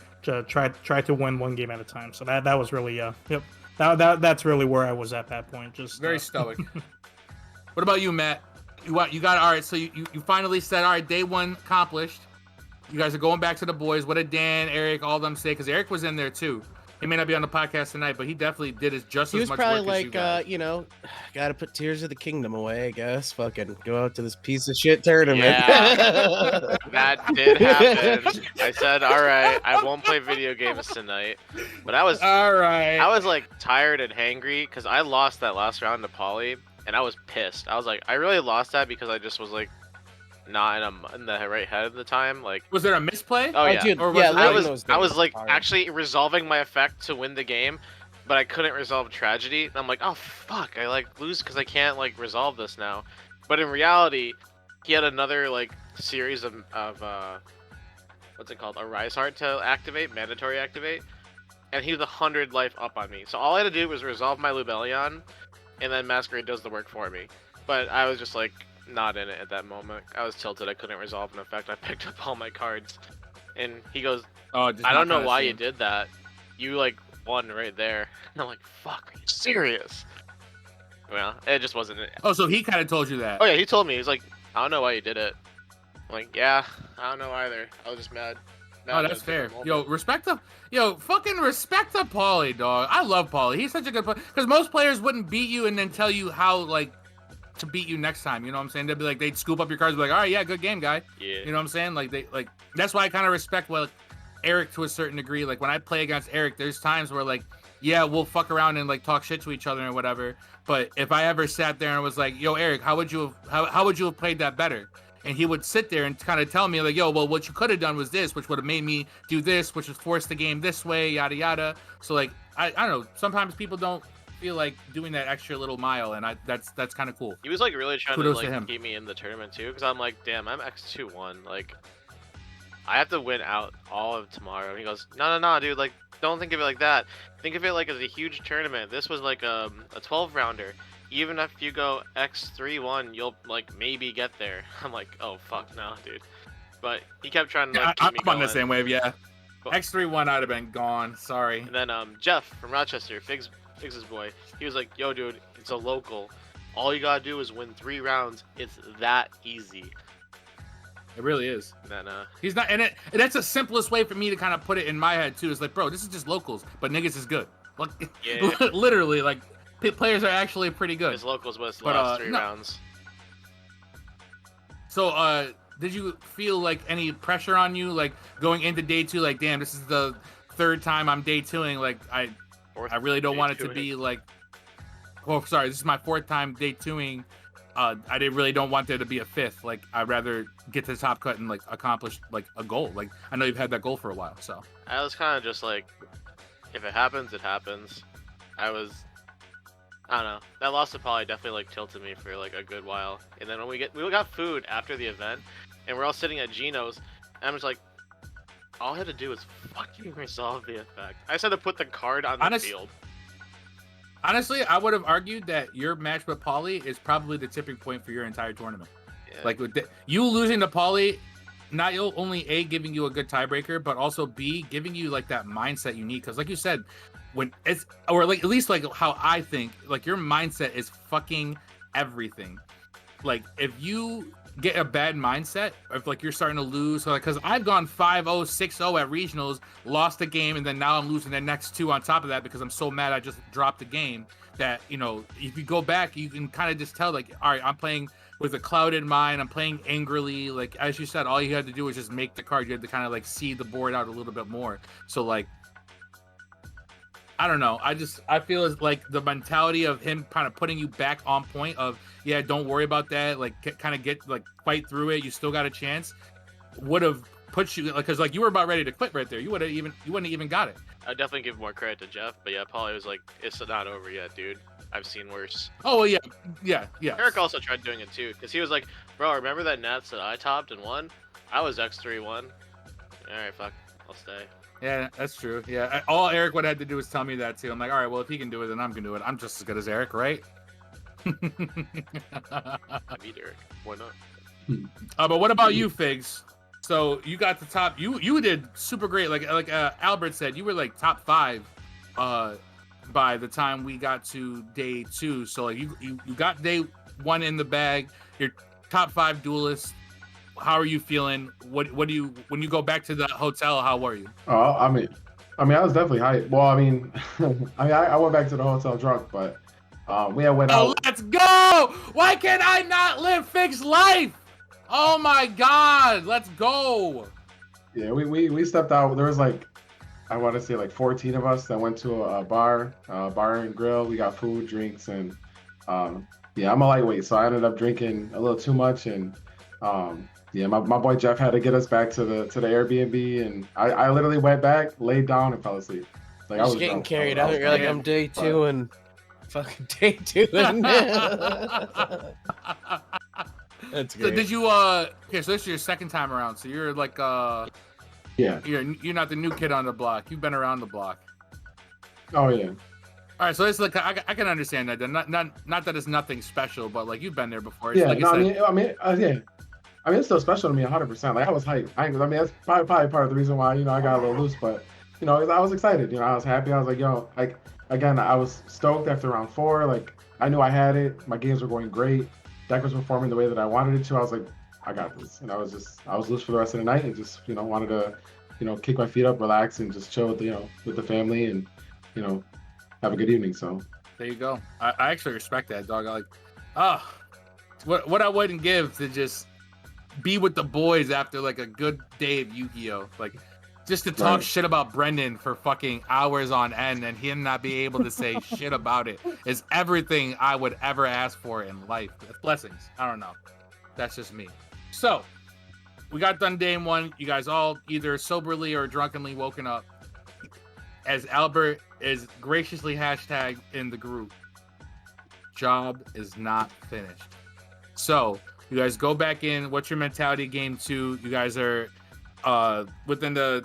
win one game at a time. So that was really, yep. That's really where I was at that point. Just Very stoic. What about you, Matt? You got all right. So you finally said, all right, day 1 accomplished. You guys are going back to the boys. What did Dan, Eric, all of them say? Because Eric was in there too. He may not be on the podcast tonight, but he definitely did just He as was much probably work as you like, guys. gotta put Tears of the Kingdom away, I guess. Fucking go out to this piece of shit tournament. Yeah. That did happen. I said, all right, I won't play video games tonight. But I was like tired and hangry because I lost that last round to Polly, and I was pissed. I was like, I really lost that because I just was like not in the right head at the time. Like, Was there a misplay? oh yeah, dude, Or was yeah, it- I losing was those I was days like hard. actually resolving my effect to win the game, but I couldn't resolve tragedy. And I'm like, oh fuck, I like lose because I can't like resolve this now. But in reality, he had another like series of what's it called, a Rise Heart to activate, mandatory activate, and he was 100 life up on me. So all I had to do was resolve my Lubellion, and then Masquerade does the work for me. But I was just like not in it at that moment. I was tilted. I couldn't resolve an effect. I picked up all my cards, and he goes, Oh, just I not don't know kinda why you seeing. did that. You like won right there. And I'm like, fuck, are you serious? Well, it just wasn't it. Oh, so he kind of told you that. Oh yeah, he told me. He's like, I don't know why you did it. I'm like, yeah, I don't know either. I was just mad. Oh, that's fair. Yo, fucking respect the Pauly, dog. I love Pauly. He's such a good player. Because most players wouldn't beat you and then tell you how, like, to beat you next time. You know what I'm saying? They'd be like, they'd scoop up your cards and be like, all right, yeah, good game, guy. Yeah. You know what I'm saying? Like, that's why I kind of respect, Eric to a certain degree. Like, when I play against Eric, there's times where, like, yeah, we'll fuck around and, like, talk shit to each other and whatever. But if I ever sat there and was like, yo, Eric, how would you have played that better? And he would sit there and kind of tell me, like, yo, well, what you could have done was this, which would have made me do this, which would force the game this way, yada, yada. So, like, I don't know. Sometimes people don't feel like doing that extra little mile, and that's kind of cool. He was like really trying Kudos to to like him. keep me in the tournament too, because I'm like, damn, I'm X2-1. Like, I have to win out all of tomorrow. And he goes, no, dude. Like, don't think of it like that. Think of it like as a huge tournament. This was like a 12 rounder. Even if you go X3-1, you'll like maybe get there. I'm like, oh fuck no, dude. But he kept trying to like keep me I'm on going. the same wave, yeah. But- X3-1 I'd have been gone. Sorry. And then Jeff from Rochester, Figs' boy, he was like, yo, dude, it's a local. All you gotta do is win 3 rounds. It's that easy. It really is. And then He's not, and that's the simplest way for me to kind of put it in my head too. Is like, bro, this is just locals, but niggas is good. Like, Yeah. literally, like, players are actually pretty good. his locals was the But, last 3 no. rounds. So, did you feel like any pressure on you, like going into day 2? Like, damn, this is the 3rd time I'm day 2ing. Like, I really don't want it to be like. Oh, sorry, this is my 4th time day 2ing. I really don't want there to be a 5th. Like, I'd rather get to the top cut and like accomplish like a goal. Like, I know you've had that goal for a while, so. I was kind of just like, if it happens, it happens. I don't know. That loss to Poly definitely like tilted me for like a good while. And then when we got food after the event, and we're all sitting at Gino's, and I'm just like, all I had to do was fucking resolve the effect. I just had to put the card on the field. Honestly, I would have argued that your match with Paulie is probably the tipping point for your entire tournament. Yeah. Like with you losing to Paulie, not only A, giving you a good tiebreaker, but also B, giving you like that mindset you need. Because like you said, when it's, or like at least like how I think, like your mindset is fucking everything. Like if you get a bad mindset, if like you're starting to lose, like because I've gone 5-0, 6-0 at regionals, lost a game, and then now I'm losing the next 2 on top of that because I'm so mad I just dropped the game. That, you know, if you go back, you can kind of just tell, like, all right, I'm playing with a clouded mind, I'm playing angrily. Like as you said, all you had to do was just make the card. You had to kind of like see the board out a little bit more. So like, I don't know. I feel as like the mentality of him kind of putting you back on point of, yeah, don't worry about that. Like kind of get like fight through it. You still got a chance. Would have put you like, cause like you were about ready to quit right there. You wouldn't even got it. I definitely give more credit to Jeff, but yeah, Paulie was like, it's not over yet, dude. I've seen worse. Oh well, yeah. Eric also tried doing it too, because he was like, bro, remember that Nats that I topped and won? I was X3-1. Alright, fuck, I'll stay. Yeah, that's true. Yeah, all Eric would have to do is tell me that too. I'm like, all right, well, if he can do it, then I'm gonna do it. I'm just as good as Eric, right? I beat Eric. Why not? But what about you, Figs? So you got the top. You did super great. Like Albert said, you were like top 5 by the time we got to day 2. So like you got day 1 in the bag. You're top 5 duelist. How are you feeling? What do you, when you go back to the hotel, how were you? Oh, I mean, I was definitely hyped. Well, I mean, I went back to the hotel drunk, but we had went out. Let's go! Why can't I not live Figs' life? Oh my God, let's go! Yeah, we stepped out. There was like, I want to say like 14 of us that went to a bar and grill. We got food, drinks, and yeah, I'm a lightweight, so I ended up drinking a little too much, and yeah, my boy Jeff had to get us back to the Airbnb, and I literally went back, laid down, and fell asleep. Like, I was getting drunk. carried out. You're like, I'm day 2 and fucking day 2 and that's great. So did you okay, so this is your second time around, so you're like yeah, you're not the new kid on the block. You've been around the block. Oh yeah. All right, so it's like I can understand that. Not that it's nothing special, but like you've been there before. It's Yeah, like no, yeah. I mean, it's still special to me 100%. Like, I was hyped. I mean, that's probably part of the reason why, I got a little loose. But, I was excited. I was happy. I was like, yo, like, again, I was stoked after round 4. Like, I knew I had it. My games were going great. Deck was performing the way that I wanted it to. I was like, I got this. And I was loose for the rest of the night and just, wanted to, kick my feet up, relax, and just chill with the family and, have a good evening. So there you go. I actually respect that, dog. Like, what I wouldn't give to just be with the boys after like a good day of Yu-Gi-Oh! Like just to talk shit about Brendan for fucking hours on end and him not be able to say shit about it is everything I would ever ask for in life. Blessings. I don't know. That's just me. So we got done day 1. You guys all either soberly or drunkenly woken up. As Albert is graciously hashtag in the group, job is not finished. So you guys go back in. What's your mentality game 2? You guys are within the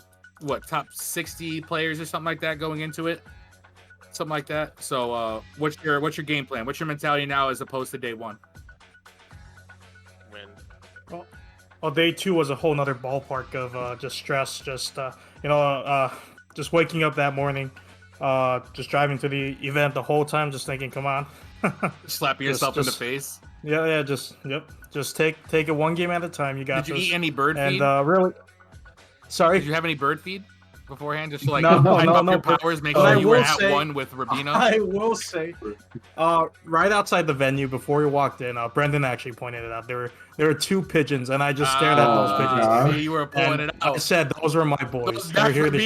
top 60 players or something like that going into it, something like that. So what's your game plan? What's your mentality now as opposed to day 1? Win. Well, day 2 was a whole nother ballpark of just stress, just waking up that morning, just driving to the event the whole time, just thinking, come on. Slapping yourself in the face. Yeah, just take it one game at a time. You got this. Did you this. eat any bird feed? And really, sorry. Did you have any bird feed beforehand? Just to, like no, your powers, make sure you were at 1 with Rubino. I will say, right outside the venue before we walked in, Brendan actually pointed it out. There were 2 pigeons, and I just stared at those pigeons. See, you were pulling it out. I said those were my boys. That's They're here to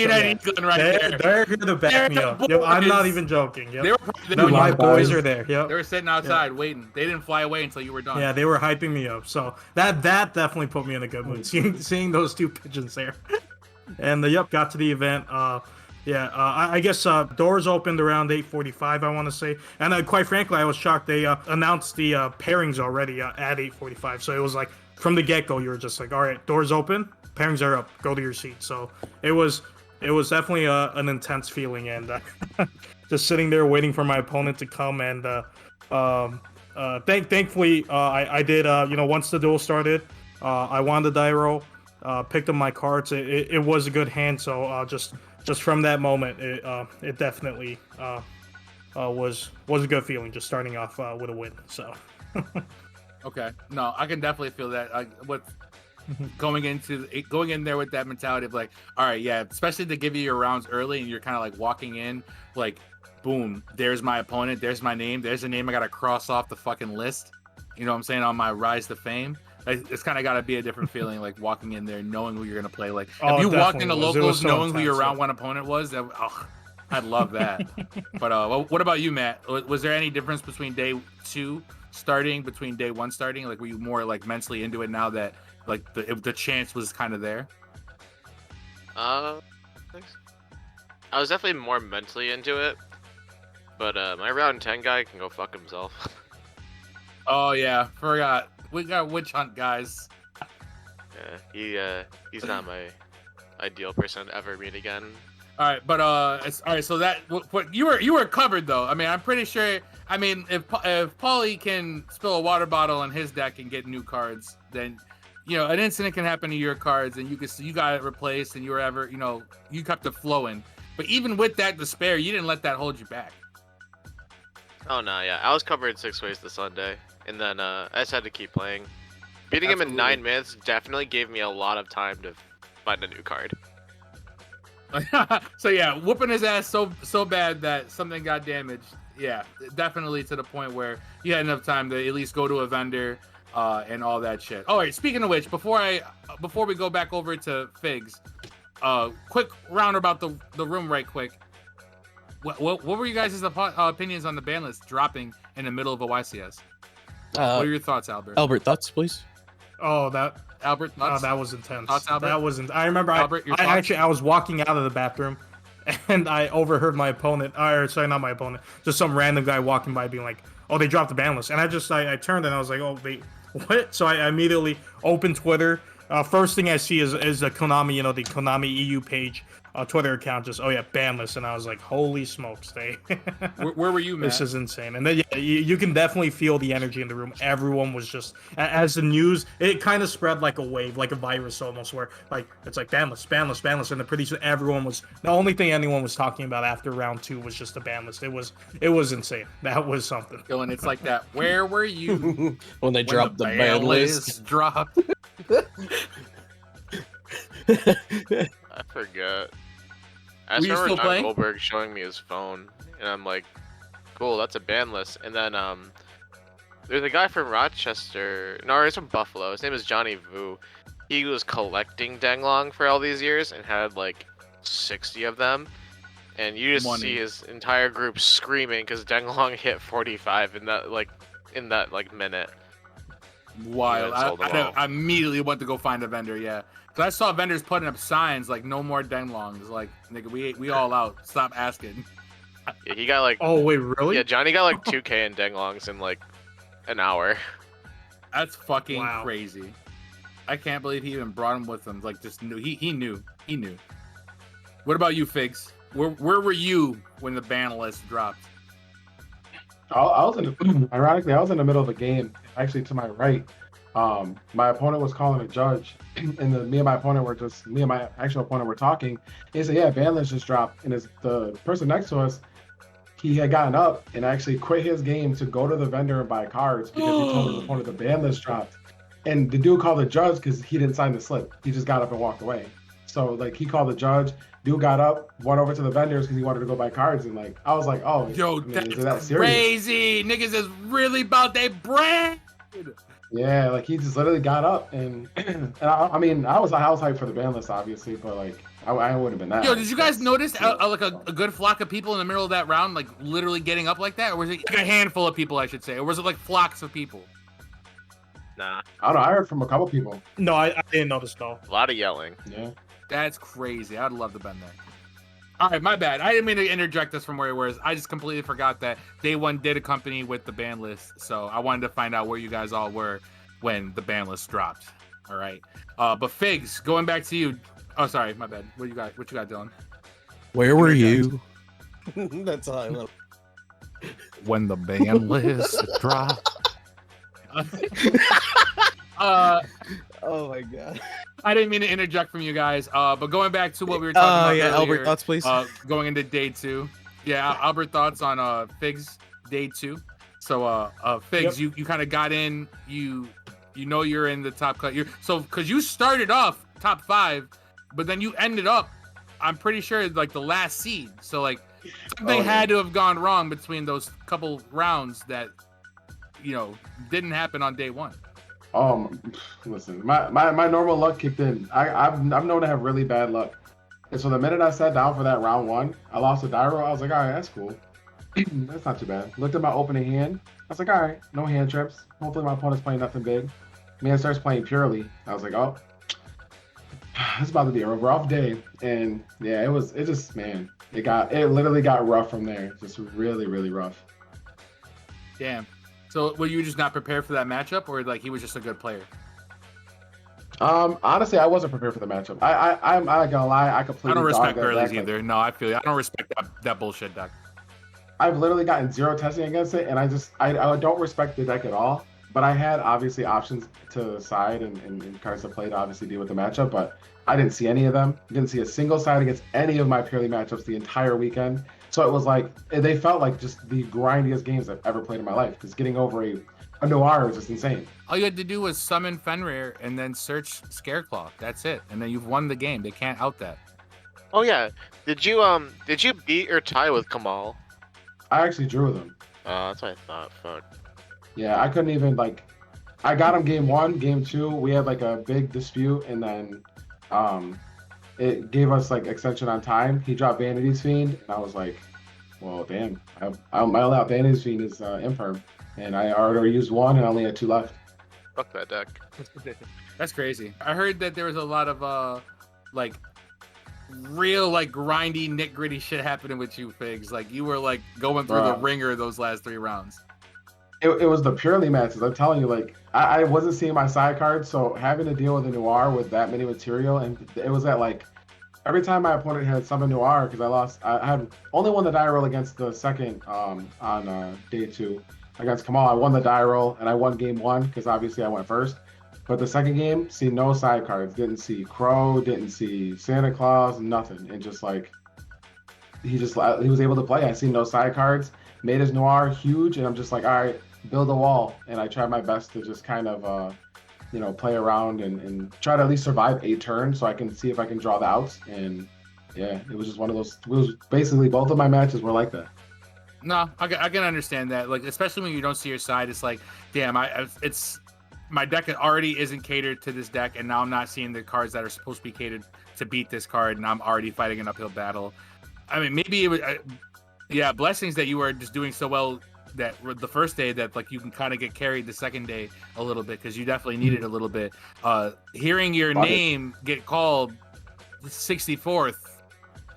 They're here to back me up. Yep, I'm not even joking. Yep. My boys are there. Yep. They were sitting outside waiting. They didn't fly away until you were done. Yeah, they were hyping me up. So that definitely put me in a good mood. Seeing those 2 pigeons there. And got to the event. I guess doors opened around 8:45, I want to say. And quite frankly, I was shocked. They announced the pairings already at 8:45. So it was like from the get go, you were just like, all right, doors open, pairings are up, go to your seat. So it was definitely an intense feeling, and just sitting there waiting for my opponent to come. And thankfully, I did. Once the duel started, I won the die roll, picked up my cards. It was a good hand. So just from that moment, it definitely was a good feeling, just starting off with a win. So. Okay, no, I can definitely feel that. With going in there with that mentality of like, all right, yeah, especially to give you your rounds early, and you're kind of like walking in, like, boom, there's my opponent, there's my name, there's a name I gotta cross off the fucking list. You know what I'm saying, on my rise to fame. It's kind of got to be a different feeling, like walking in there knowing who you're gonna play. Like, if you walked into locals so knowing who your round one opponent was, I'd love that. But what about you, Matt? Was there any difference between day 2 starting, between day 1 starting? Like, were you more like mentally into it now that like the chance was kind of there? I was definitely more mentally into it, but my round 10 guy can go fuck himself. Oh yeah, forgot. We got witch hunt guys. Yeah, he's not my ideal person to ever meet again. All right, but all right. So that what you were covered though. I mean, I'm pretty sure. I mean, if Paulie can spill a water bottle on his deck and get new cards, then an incident can happen to your cards, and you got it replaced, and you were ever you kept it flowing. But even with that despair, you didn't let that hold you back. Oh no, yeah, I was covered 6 ways to Sunday, and then I just had to keep playing. Beating him in 9 minutes definitely gave me a lot of time to find a new card. So yeah, whooping his ass so bad that something got damaged. Yeah, definitely to the point where you had enough time to at least go to a vendor and all that shit. All right, speaking of which, before we go back over to Figs, quick round about the room right quick. What were you guys' opinions on the ban list dropping in the middle of a YCS? What are your thoughts, Albert? Albert, thoughts, please. Oh, Albert, thoughts? that was intense. Thoughts, Albert? That wasn't. I remember. Albert, I was walking out of the bathroom, and I overheard my opponent. Or sorry, not my opponent. Just some random guy walking by, being like, "Oh, they dropped the ban list." And I turned and I was like, "Oh, what?" So I immediately opened Twitter. First thing I see is the Konami, the Konami EU page, Twitter account. Just ban list, and I was like, "Holy smokes, they." Where were you, Matt? This is insane. And then you can definitely feel the energy in the room. Everyone was just, as the news, it kind of spread like a wave, like a virus almost, where like it's like ban list, and then pretty soon everyone was. The only thing anyone was talking about after round 2 was just the ban list. It was insane. That was something. Dylan, it's like that. Where were you when they dropped the ban list? Dropped. I forgot. I Were you remember still John playing? Goldberg showing me his phone, and I'm like, cool, that's a ban list. And then there's a guy from Rochester, no, he's from Buffalo. His name is Johnny Vu. He was collecting Denglong for all these years and had like 60 of them. And you just see his entire group screaming because Denglong hit 45 in that minute. Wild. Yeah, I immediately went to go find a vendor. Yeah, because I saw vendors putting up signs like "No more Denglongs." Like, nigga, we all out. Stop asking. Yeah, he got like. Oh wait, really? Yeah, Johnny got like 2K in Denglongs in like an hour. That's fucking crazy. I can't believe he even brought him with him. Like, just knew he knew. What about you, Figs? Where were you when the ban list dropped? I was ironically, I was in the middle of a game, actually to my right. My opponent was calling a judge, and me and my actual opponent were talking. He said, "Yeah, ban list just dropped," and the person next to us, he had gotten up and actually quit his game to go to the vendor and buy cards because he told his opponent the ban list dropped. And the dude called the judge because he didn't sign the slip. He just got up and walked away. So like he called the judge. Dude got up, went over to the vendors because he wanted to go buy cards, and like I was like, "Oh, yo, is that serious? Crazy! Niggas is really about their bread." Yeah, like he just literally got up, and I mean, I was hyped for the ban list, obviously, but like I would have been that. Yo, did you guys notice like a good flock of people in the middle of that round, like literally getting up like that, or was it like a handful of people, I should say, or was it like flocks of people? Nah. I don't know. I heard from a couple people. No, I didn't notice though. A lot of yelling. Yeah. That's crazy. I'd love to been there. All right, my bad. I didn't mean to interject us from where it was. I just completely forgot that day 1 did accompany with the ban list, so I wanted to find out where you guys all were. when the ban list dropped. All right. But Figs, going back to you. Oh, sorry, my bad. What you got, Dylan? Where were you? That's all I love. When the ban list dropped. Oh my god. I didn't mean to interject from you guys. But going back to what we were talking about earlier, Albert, thoughts, please. Going into day 2. Yeah, Albert, thoughts on Figs day 2. So Figs, Yep. you kind of got in. You know you're in the top cut. Because you started off top 5, but then you ended up, I'm pretty sure, like the last seed. So like something had to have gone wrong between those couple rounds that didn't happen on day 1. Listen, my normal luck kicked in. I'm known to have really bad luck, and so the minute I sat down for that round 1, I lost a die roll. I was like, all right, that's cool. That's not too bad. Looked at my opening hand. I was like, all right, no hand trips. Hopefully my opponent's playing nothing big. Man starts playing purely. I was like, oh, it's about to be a rough day. And yeah, it literally got rough from there. Just really, really rough. Damn. So were you just not prepared for that matchup, or like he was just a good player? Honestly, I wasn't prepared for the matchup. I'm not gonna lie, I completely. I don't respect Burley's deck, either. No, I feel you. I don't respect that bullshit deck. I've literally gotten 0 testing against it, and I don't respect the deck at all. But I had obviously options to side and cards to play to obviously deal with the matchup, but I didn't see any of them. Didn't see a single side against any of my purely matchups the entire weekend. So it was like, they felt like just the grindiest games I've ever played in my life, because getting over a Noir is just insane. All you had to do was summon Fenrir and then search Scareclaw. That's it. And then you've won the game. They can't out that. Oh yeah. Did you beat or tie with Kamal? I actually drew them. Oh, that's what I thought. Fuck. Yeah, I couldn't even I got him game 1, game 2. We had like a big dispute, and then it gave us like extension on time. He dropped Vanity's Fiend, and I was like, well, damn. My only out Vanity's Fiend is Infirm, and I already used 1, and I only had 2 left. Fuck that deck. That's crazy. I heard that there was a lot of like real like grindy, nit-gritty shit happening with you, Figs. Like you were like going through the ringer those last 3 rounds. It was the purely matches. I'm telling you, like I wasn't seeing my side cards, so having to deal with a Noir with that many material, and it was at like every time my opponent had summon Noir, because I had only won the die roll against the second on day 2 against Kamal. I won the die roll and I won game 1 because obviously I went first. But the second game, see no side cards, didn't see Crow, didn't see Santa Claus, nothing, and just like he was able to play. I see no side cards, made his Noir huge, and I'm just like, all right, build a wall. And I tried my best to just kind of play around and try to at least survive a turn so I can see if I can draw the outs. And yeah, it was just one of those. It was basically both of my matches were like that. No, I can understand that. Like especially when you don't see your side, it's like, damn, it's my deck already isn't catered to this deck, and now I'm not seeing the cards that are supposed to be catered to beat this card, and I'm already fighting an uphill battle. I mean, maybe it was, blessings that you were just doing so well that the first day that like you can kind of get carried the second day a little bit, because you definitely needed a little bit. Hearing your name get called 64th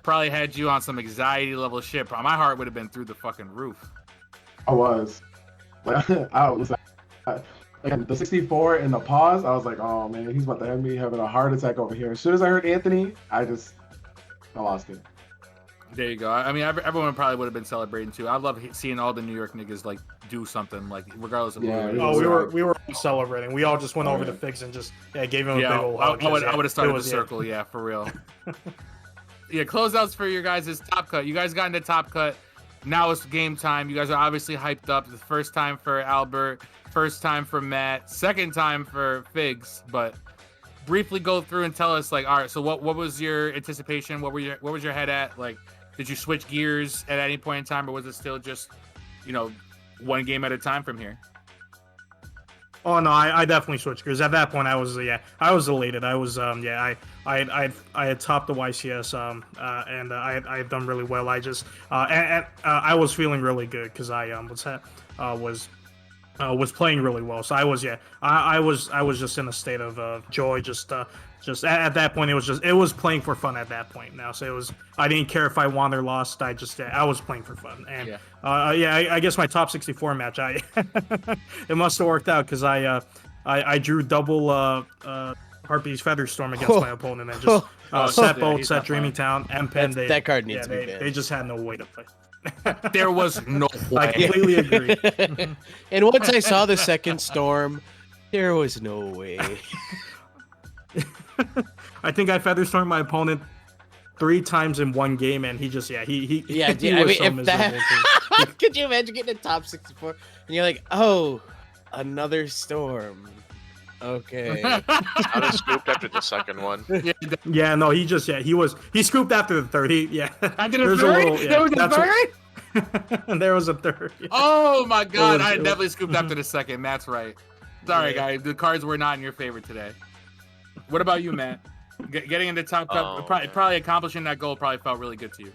probably had you on some anxiety level shit. My heart would have been through the fucking roof. I was. And the 64 and the pause, I was like, oh man, he's about to have me having a heart attack over here. As soon as I heard Anthony, I lost it. There you go. I mean, everyone probably would have been celebrating too. I love seeing all the New York niggas like do something, like regardless of who it is. Oh, we were celebrating. We all just went over to Figs and just gave him a big old hug. I would have started the circle, yeah, for real. Yeah, closeouts for your guys' top cut. You guys got into top cut. Now it's game time. You guys are obviously hyped up. The first time for Albert, first time for Matt, second time for Figs. But briefly go through and tell us, like, all right, so what was your anticipation? What was your head at? Like, did you switch gears at any point in time, or was it still just, one game at a time from here? Oh no, I definitely switched gears. At that point, I was elated. I was I had topped the YCS and I had done really well. I just I was feeling really good because I was playing really well. So I was just in a state of joy. Just at that point, it was playing for fun at that point now. So I didn't care if I won or lost. I was playing for fun. And I guess my top 64 match, it must have worked out because I drew double Harpy's Featherstorm against my opponent and just set yeah, both, he's set not Dreaming Town, and Pen. That card needs to be they banned. just had no way to play. There was no I way. completely agree. And once I saw the second storm, there was no way. I think I Featherstormed my opponent 3 times in one game, and he just he Yeah, he I was mean, so if miserable. that, could you imagine getting a top 64 and you're like, oh, another storm. Okay. I was scooped after the second one. Yeah, no, he scooped after the 30. Yeah, After the There's a third? little- yeah, There was a that's what- third? and there was a third. Yeah. Oh my god, was- I it was- definitely scooped after the second. That's right. Sorry, Yeah. guys. The cards were not in your favor today. What about you, Matt? Getting into top cup, Oh, probably, man. probably accomplishing that goal probably felt really good to you.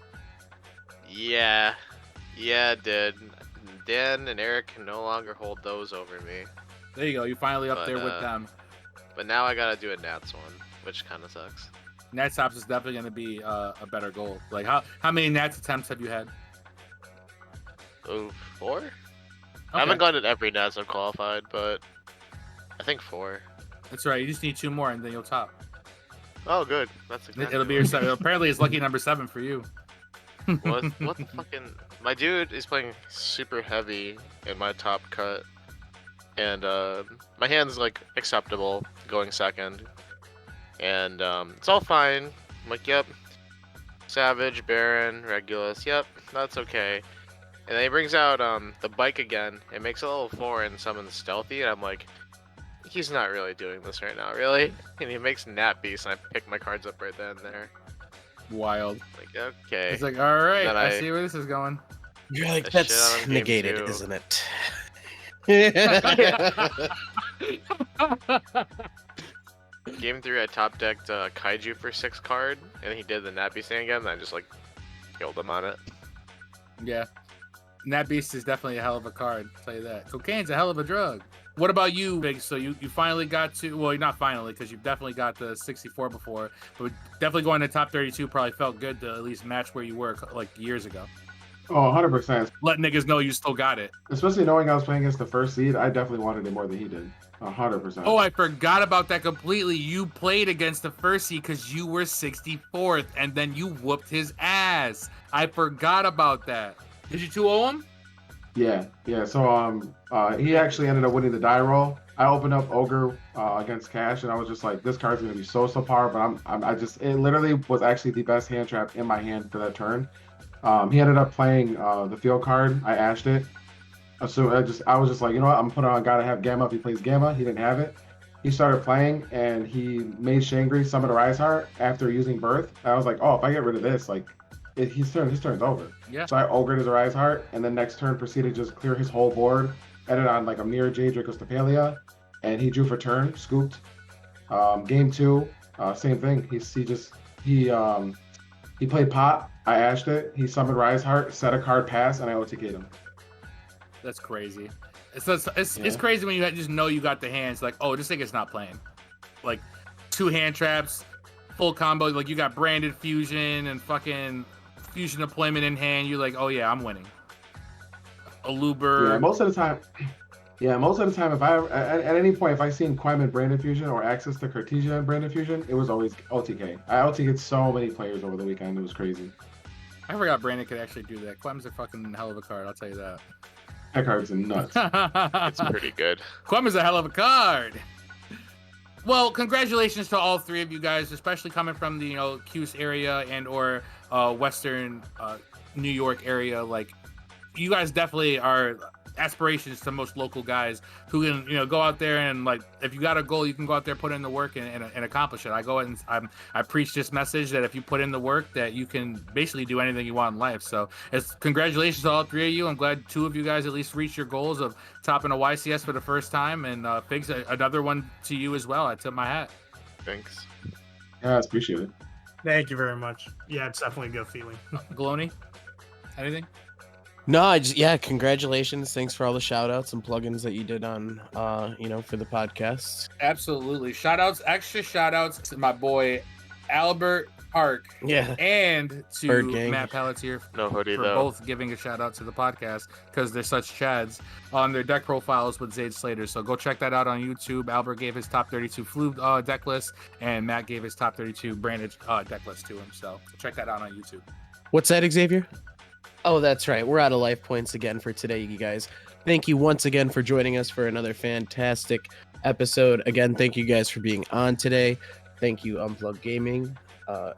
Yeah, it did. Dan and Eric can no longer hold those over me. There you go. You finally up But, there with them. But now I gotta do a Nats one, which kind of sucks. Nats tops is definitely going to be a better goal. Like how many Nats attempts have you had? Oh, 4? Okay. I haven't gotten every Nats I've qualified, but I think 4. That's right. You just need 2 more and then you'll top. Oh, good. That's exactly It'll be your seven. Apparently, it's lucky number 7 for you. what the fucking... My dude is playing super heavy in my top cut. And my hand's like acceptable going second. And it's all fine. I'm like, yep. Savage, Baron, Regulus, yep, that's okay. And then he brings out the bike again. It makes a level 4 and summons Stealthy, and I'm like, he's not really doing this right now, really? And he makes Nat Beast, and I pick my cards up right then and there. Wild. Like, okay. It's like, all right, Then I I- see where this is going. You're like, That shit that's on game negated, 2. isn't it? Game 3, I top decked Kaiju for 6 card, and he did the Nat Beast thing again, and I just like killed him on it. Yeah. Nat Beast is definitely a hell of a card. I'll tell you that. Cocaine's a hell of a drug. What about you, Big? So you finally got to, well, not finally, because you've definitely got the 64 before, but definitely going to top 32 probably felt good to at least match where you were like years ago. Oh, 100%. Let niggas know you still got it. Especially knowing I was playing against the first seed, I definitely wanted it more than he did. 100%. Oh, I forgot about that completely. You played against the first seed because you were 64th, and then you whooped his ass. I forgot about that. Did you 2-0 him? Yeah. So he actually ended up winning the die roll. I opened up Ogre against Cash, and I was just like, this card's gonna be so subpar. But it literally was actually the best hand trap in my hand for that turn. He ended up playing the field card. I ashed it. So I was just like, you know what? I'm putting on Gotta Have Gamma if he plays Gamma. He didn't have it. He started playing, and he made Shangri summon a Rise Heart after using Birth. I was like, oh, if I get rid of this, like, his turn's over. Yeah. So I ogred his Rise Heart, and then next turn proceeded to just clear his whole board. Ended on like a Mirror Jade Dracostapelia, and he drew for turn, scooped. Game 2, same thing. He played Pot. I ashed it. He summoned Rise Heart, set a card pass, and I OTK'd him. That's crazy. It's crazy when you just know you got the hands. Like, oh, this nigga's not playing. Like, 2 hand traps, full combo. Like, you got branded fusion and fucking fusion deployment in hand. You're like, oh yeah, I'm winning. Aluber. Yeah, most of the time, if I at any point if I seen Quemen Branded Fusion or access to Cartesia Branded Fusion, it was always OTK. I OTK'd so many players over the weekend. It was crazy. I forgot Brandon could actually do that. Quem's a fucking hell of a card. I'll tell you that. That card's nuts. It's pretty good. Quem is a hell of a card. Well, congratulations to all 3 of you guys, especially coming from the Cuse area and or Western New York area. Like, you guys definitely are aspirations to most local guys who can go out there and, like, if you got a goal, you can go out there, put in the work and accomplish it. I go and I preach this message that if you put in the work, that you can basically do anything you want in life. So it's congratulations to all 3 of you. I'm glad 2 of you guys at least reached your goals of topping a YCS for the first time, and Figs, another one to you as well. I tip my hat. Thanks. Yeah, I appreciate it. Thank you very much. Yeah, it's definitely a good feeling. Galoni, anything? No, congratulations. Thanks for all the shout outs and plugins that you did on, for the podcast. Absolutely. Extra shout outs to my boy Albert Park, Yeah. and to Bird Gang. Matt Pelletier No hoodie for though. both giving a shout out to the podcast because they're such chads on their deck profiles with Zayd Slater. So go check that out on YouTube. Albert gave his top 32 flu deck list, and Matt gave his top 32 branded deck list to him. So check that out on YouTube. What's that, Xavier? Oh, that's right. We're out of life points again for today, you guys. Thank you once again for joining us for another fantastic episode. Again, thank you guys for being on today. Thank you, Unplugged Gaming.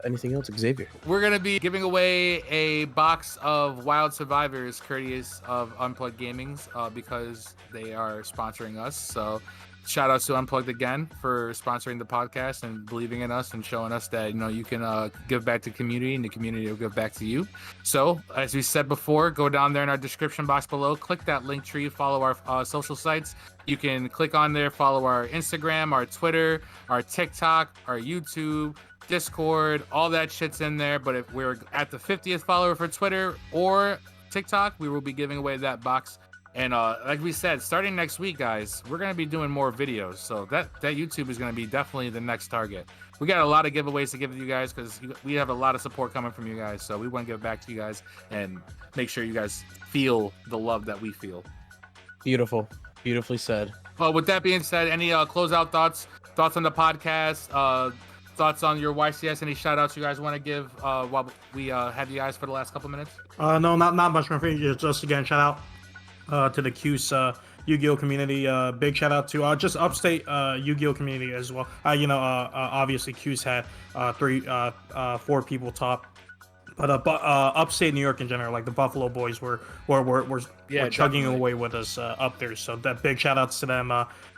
Anything else, Xavier? We're going to be giving away a box of Wild Survivors courteous of Unplugged Gaming's because they are sponsoring us. So shout outs to Unplugged again for sponsoring the podcast and believing in us and showing us that, you know, you can give back to the community and the community will give back to you. So as we said before, go down there in our description box below, click that link tree, follow our social sites. You can click on there, follow our Instagram, our Twitter, our TikTok, our YouTube, Discord, all that shit's in there. But if we're at the 50th follower for Twitter or TikTok, we will be giving away that box. And like we said, starting next week, guys, we're going to be doing more videos. So that YouTube is going to be definitely the next target. We got a lot of giveaways to give to you guys because we have a lot of support coming from you guys. So we want to give back to you guys and make sure you guys feel the love that we feel. Beautiful. Beautifully said. Well, with that being said, any closeout thoughts on the podcast, thoughts on your YCS, any shout outs you guys want to give while we have you guys for the last couple minutes? No, not much more. Just again, shout out to the Cuse Yu-Gi-Oh community. Big shout out to just upstate Yu-Gi-Oh community as well. Obviously Cuse had 4 people top, but upstate New York in general, like the Buffalo Boys were chugging away with us up there. So that big shout outs to them.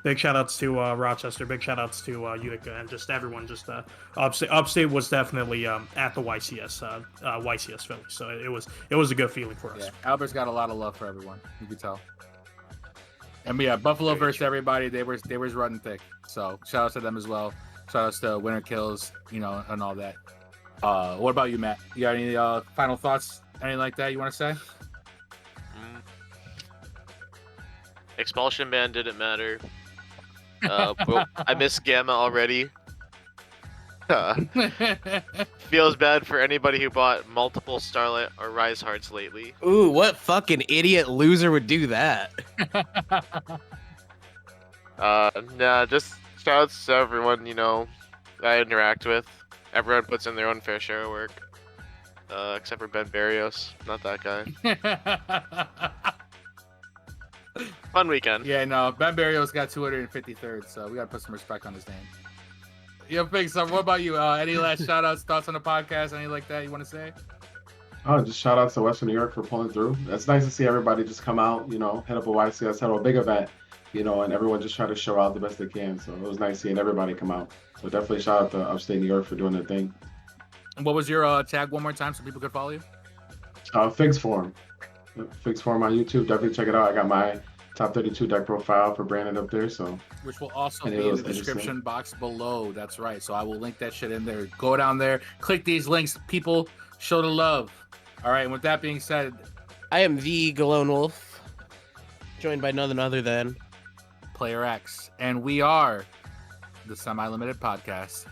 Big shout outs to Rochester. Big shout outs to Utica and just everyone. Just upstate was definitely at the YCS Philly. So it was a good feeling for us. Yeah, Albert's got a lot of love for everyone. You can tell. And yeah, Buffalo versus everybody. They was running thick. So shout out to them as well. Shout outs to Winter Kills, you know, and all that. What about you, Matt? You got any final thoughts? Anything like that you want to say? Expulsion ban didn't matter. Well, I miss Gamma already. Feels bad for anybody who bought multiple Starlight or Rise Hearts lately. Ooh, what fucking idiot loser would do that? Nah, just shoutouts to everyone, you know, I interact with. Everyone puts in their own fair share of work. Except for Ben Barrios. Not that guy. Fun weekend. Yeah, no, Ben Barrios got 253rd, so we got to put some respect on his name. Yo, Big Son, what about you? Any last shout outs, thoughts on the podcast, anything like that you want to say? Oh, just shout out to Western New York for pulling through. It's nice to see everybody just come out, you know, head up a YCS, head up a big event, you know, and everyone just try to show out the best they can. So it was nice seeing everybody come out. So definitely shout out to Upstate New York for doing their thing. And what was your tag one more time so people could follow you? Figs Forum. Figs Forum on YouTube. Definitely check it out. I got my top 32 deck profile for Brandon up there. So which will also be in the description box below. That's right. So I will link that shit in there. Go down there, click these links. People, show the love. All right. And with that being said, I am the Galone Wolf, joined by none other than Player X, and we are the Semi-Limited Podcast.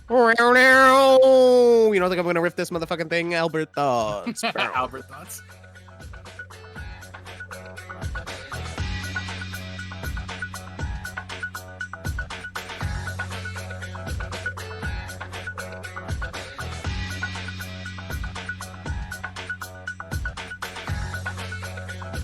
You don't think I'm gonna riff this motherfucking thing, Albert thoughts? Albert thoughts.